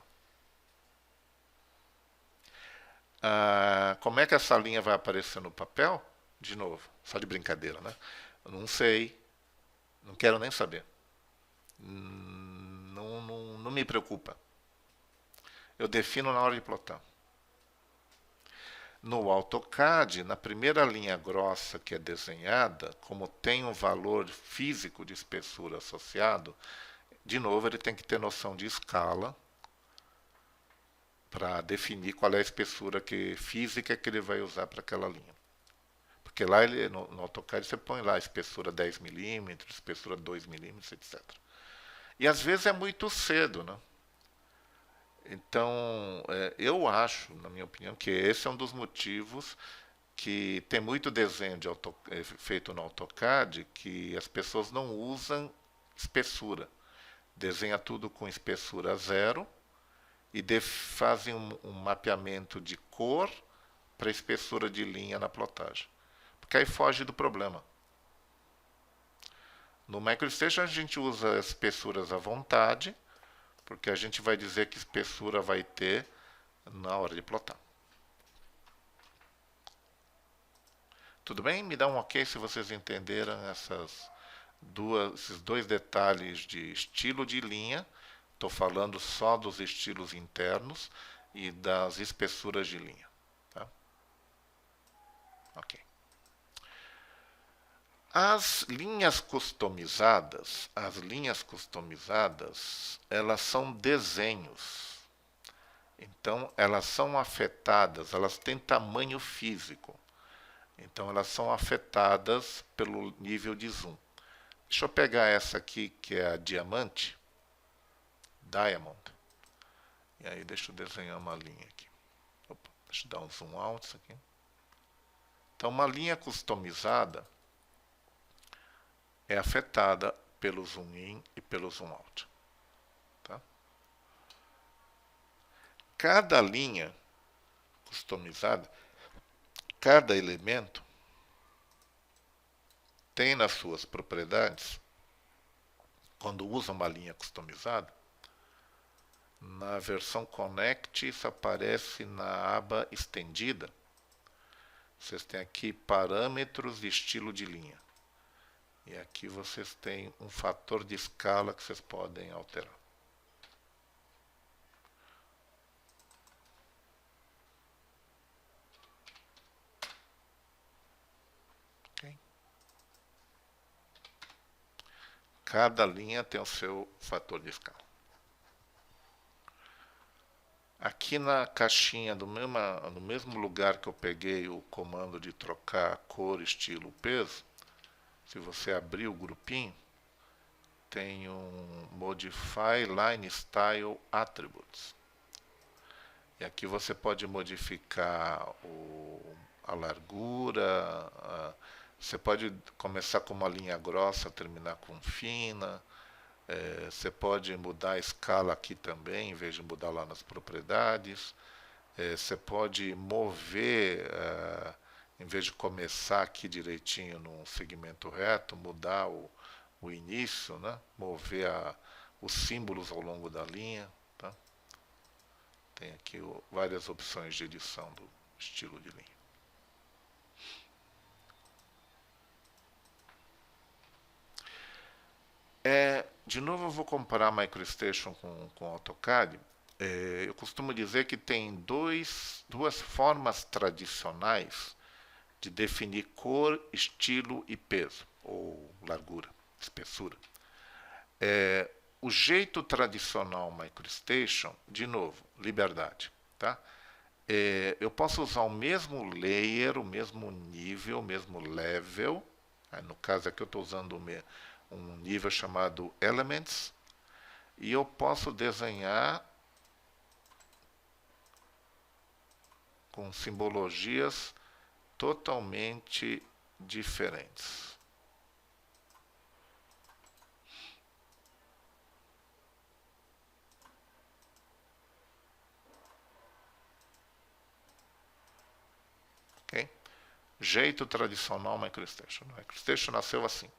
Como é que essa linha vai aparecer no papel? De novo, só de brincadeira, né? Eu não sei, não quero nem saber. Não me preocupa. Eu defino na hora de plotar. No AutoCAD, na primeira linha grossa que é desenhada, como tem um valor físico de espessura associado, de novo ele tem que ter noção de escala para definir qual é a espessura física que ele vai usar para aquela linha. Porque lá no AutoCAD você põe lá espessura 10 milímetros, espessura 2 milímetros, etc. E às vezes é muito cedo, né? Então, eu acho, na minha opinião, que esse é um dos motivos que tem muito desenho feito no AutoCAD que as pessoas não usam espessura. Desenha tudo com espessura 0 e fazem um mapeamento de cor para espessura de linha na plotagem. Porque aí foge do problema. No MicroStation a gente usa espessuras à vontade, porque a gente vai dizer que espessura vai ter na hora de plotar. Tudo bem? Me dá um ok se vocês entenderam esses dois detalhes de estilo de linha. Estou falando só dos estilos internos e das espessuras de linha. Tá? Ok. As linhas customizadas, elas são desenhos. Então, elas são afetadas, elas têm tamanho físico. Então, elas são afetadas pelo nível de zoom. Deixa eu pegar essa aqui, que é a diamond. E aí, deixa eu desenhar uma linha aqui. Opa, deixa eu dar um zoom out isso aqui. Então, uma linha customizada é afetada pelo zoom in e pelo zoom out. Tá? Cada linha customizada, cada elemento tem nas suas propriedades, quando usa uma linha customizada, na versão Connect isso aparece na aba estendida. Vocês têm aqui parâmetros de estilo de linha. E aqui vocês têm um fator de escala que vocês podem alterar. Okay? Cada linha tem o seu fator de escala. Aqui na caixinha, no mesmo lugar que eu peguei o comando de trocar cor, estilo, peso, se você abrir o grupinho, tem um Modify Line Style Attributes. E aqui você pode modificar a largura, você pode começar com uma linha grossa, terminar com fina. Você pode mudar a escala aqui também, em vez de mudar lá nas propriedades. Você pode mover, em vez de começar aqui direitinho num segmento reto, mudar o início, né? Mover os símbolos ao longo da linha. Tá? Tem aqui várias opções de edição do estilo de linha. De novo eu vou comparar MicroStation com AutoCAD. Eu costumo dizer que tem duas formas tradicionais de definir cor, estilo e peso, ou largura, espessura. O jeito tradicional MicroStation, de novo, liberdade. Tá? Eu posso usar o mesmo layer, o mesmo nível, o mesmo level. No caso aqui eu estou usando um nível chamado Elements, e eu posso desenhar com simbologias totalmente diferentes. Jeito tradicional MicroStation. O MicroStation nasceu assim,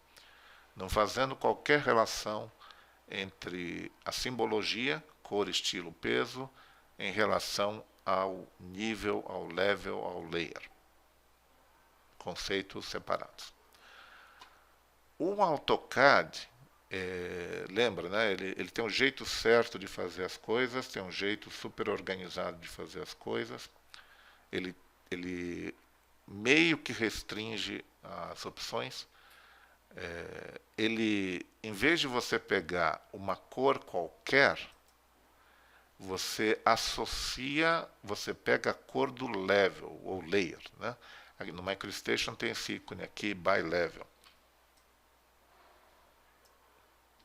não fazendo qualquer relação entre a simbologia, cor, estilo, peso, em relação ao nível, ao level, ao layer. Conceitos separados. O AutoCAD, lembra, né? Ele tem um jeito certo de fazer as coisas, tem um jeito super organizado de fazer as coisas. Ele meio que restringe as opções. Ele, em vez de você pegar uma cor qualquer, você associa, você pega a cor do level ou layer, né? No MicroStation tem esse ícone aqui, by level.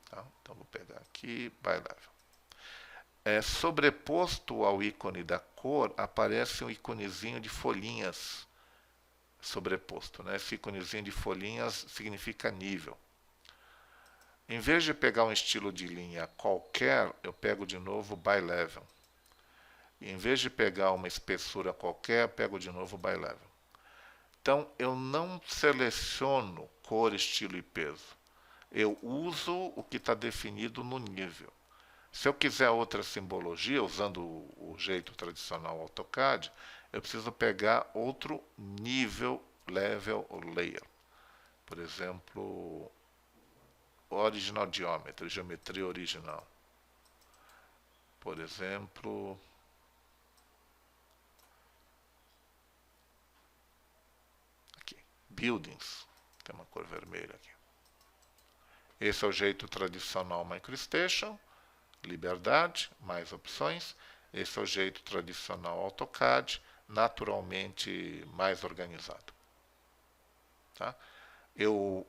Tá? Então vou pegar aqui, by level. Sobreposto ao ícone da cor, aparece um iconezinho de folhinhas sobreposto, né? Esse iconezinho de folhinhas significa nível. Em vez de pegar um estilo de linha qualquer, eu pego de novo by level. E em vez de pegar uma espessura qualquer, eu pego de novo by level. Então, eu não seleciono cor, estilo e peso. Eu uso o que está definido no nível. Se eu quiser outra simbologia, usando o jeito tradicional AutoCAD, eu preciso pegar outro nível, level ou layer. Por exemplo, Original Geometry, geometria original. Por exemplo, aqui, Buildings, tem uma cor vermelha aqui. Esse é o jeito tradicional MicroStation, liberdade, mais opções. Esse é o jeito tradicional AutoCAD, naturalmente mais organizado. Tá? Eu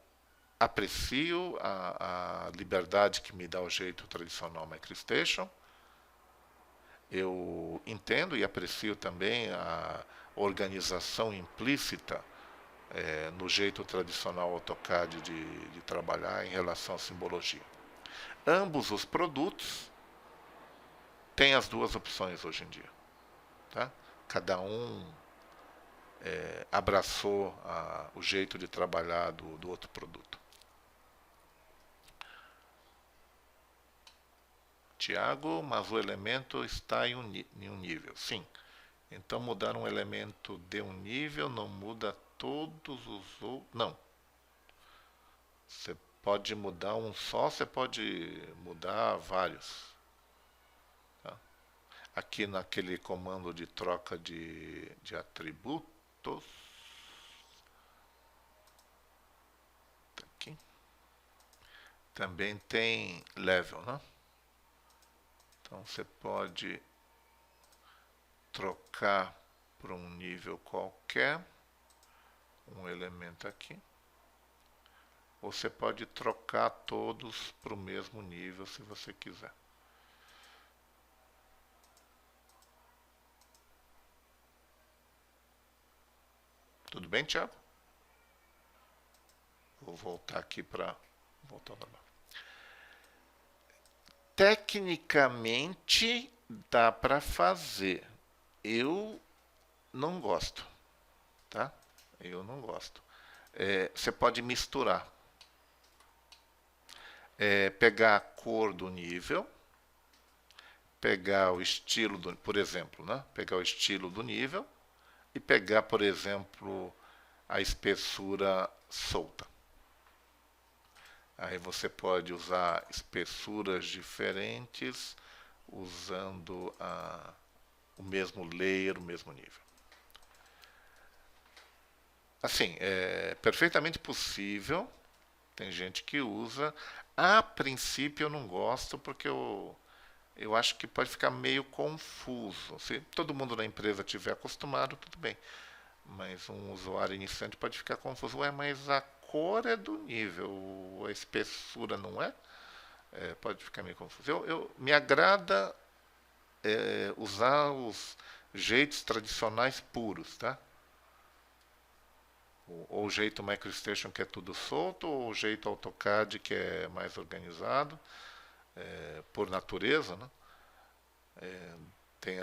aprecio a liberdade que me dá o jeito tradicional MicroStation. Eu entendo e aprecio também a organização implícita no jeito tradicional AutoCAD de trabalhar em relação à simbologia. Ambos os produtos têm as duas opções hoje em dia. Tá? Cada um abraçou o jeito de trabalhar do outro produto. Tiago, mas o elemento está em um nível. Sim. Então mudar um elemento de um nível não muda todos os outros. Não. Você pode mudar um só, você pode mudar vários. Tá? Aqui naquele comando de troca de atributos. Tá aqui. Também tem level, né? Então você pode trocar para um nível qualquer um elemento aqui. Ou você pode trocar todos para o mesmo nível se você quiser. Tudo bem, Thiago? Vou voltar aqui para voltar ao normal. Tecnicamente dá para fazer. Eu não gosto, tá? Eu não gosto. Você pode misturar. Pegar a cor do nível, pegar o estilo, por exemplo, né? Pegar o estilo do nível e pegar, por exemplo, a espessura solta. Aí você pode usar espessuras diferentes usando o mesmo layer, o mesmo nível. Assim, é perfeitamente possível. Tem gente que usa. A princípio eu não gosto porque eu acho que pode ficar meio confuso. Se todo mundo na empresa tiver acostumado, tudo bem. Mas um usuário iniciante pode ficar confuso. Ué, mas a cor é do nível, a espessura não é? Pode ficar meio confuso. Me agrada usar os jeitos tradicionais puros, tá? Ou o jeito MicroStation que é tudo solto, ou o jeito AutoCAD que é mais organizado, por natureza, né? Tem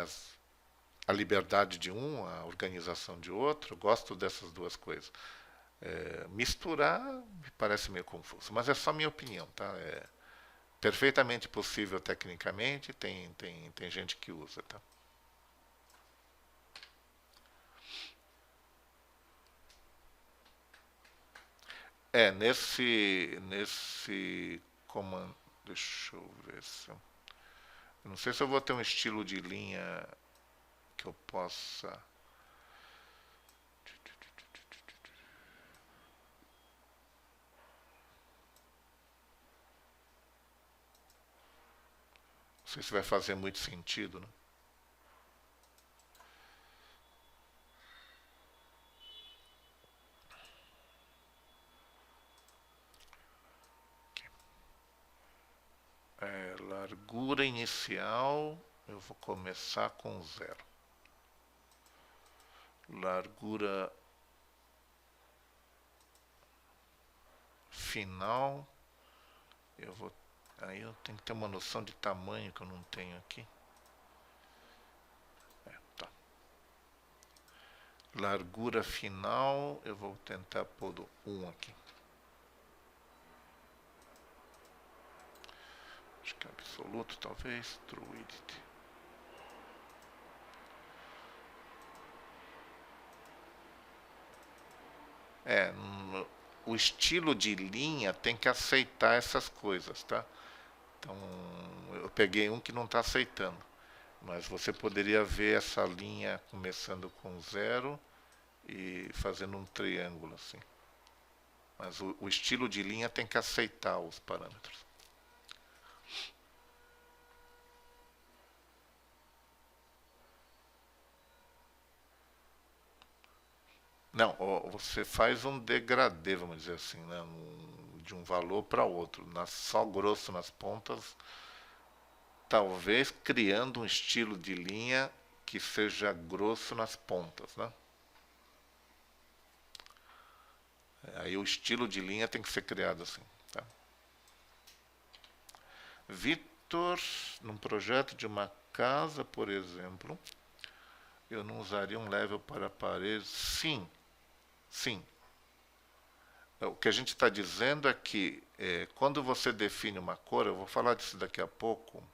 a liberdade de um, a organização de outro. Eu gosto dessas duas coisas. Misturar me parece meio confuso, mas é só minha opinião, tá? É perfeitamente possível tecnicamente, tem gente que usa, tá? Nesse comando, deixa eu ver se eu não sei se eu vou ter um estilo de linha que eu possa. Não sei se vai fazer muito sentido, né? Largura inicial, eu vou começar com 0. Largura final, eu vou. Aí eu tenho que ter uma noção de tamanho que eu não tenho aqui. Tá. Largura final, eu vou tentar pôr 1 aqui. Acho que é absoluto, talvez. Druidity. O estilo de linha tem que aceitar essas coisas, tá? Então, eu peguei um que não está aceitando. Mas você poderia ver essa linha começando com 0 e fazendo um triângulo assim. Mas o estilo de linha tem que aceitar os parâmetros. Não, você faz um degradê, vamos dizer assim, né? De um valor para outro. Só grosso nas pontas, talvez criando um estilo de linha que seja grosso nas pontas, né? Aí o estilo de linha tem que ser criado assim, tá? Vitor, num projeto de uma casa, por exemplo, eu não usaria um level para paredes? Sim, sim. O que a gente está dizendo é que quando você define uma cor, eu vou falar disso daqui a pouco,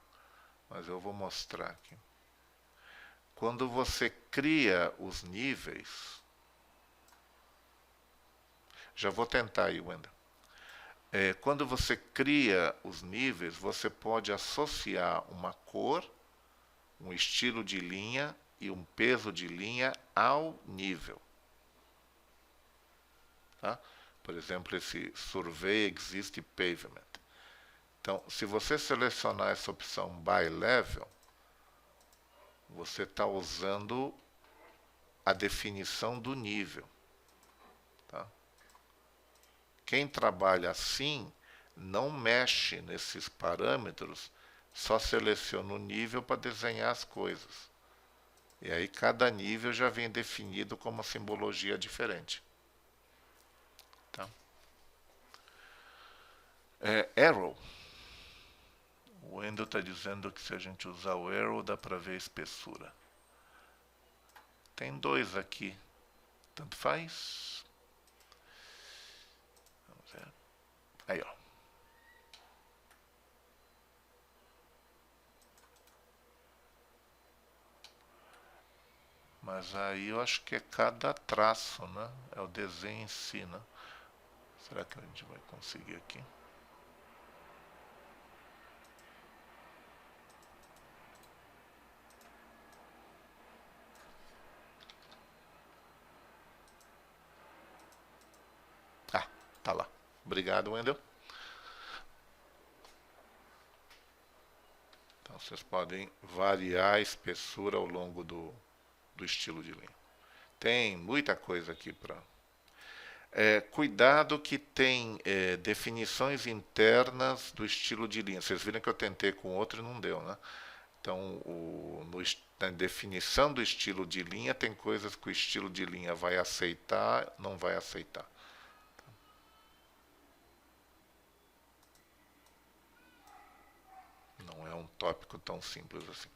mas eu vou mostrar aqui. Quando você cria os níveis, já vou tentar aí, Wendel. Quando você cria os níveis, você pode associar uma cor, um estilo de linha e um peso de linha ao nível. Tá? Por exemplo, esse Survey Exist Pavement. Então, se você selecionar essa opção By Level, você está usando a definição do nível. Tá? Quem trabalha assim não mexe nesses parâmetros, só seleciona o nível para desenhar as coisas. E aí cada nível já vem definido com uma simbologia diferente. Tá? Arrow. O Wendel está dizendo que se a gente usar o Arrow dá para ver a espessura. Tem 2 aqui. Tanto faz. Vamos ver. Aí, ó. Mas aí eu acho que é cada traço, né? É o desenho em si, né? Será que a gente vai conseguir aqui? Ah, tá lá. Obrigado, Wendel. Então vocês podem variar a espessura ao longo do estilo de linha. Tem muita coisa aqui para... cuidado que tem definições internas do estilo de linha. Vocês viram que eu tentei com outro e não deu, né? Então, na definição do estilo de linha, tem coisas que o estilo de linha vai aceitar, não vai aceitar. Não é um tópico tão simples assim.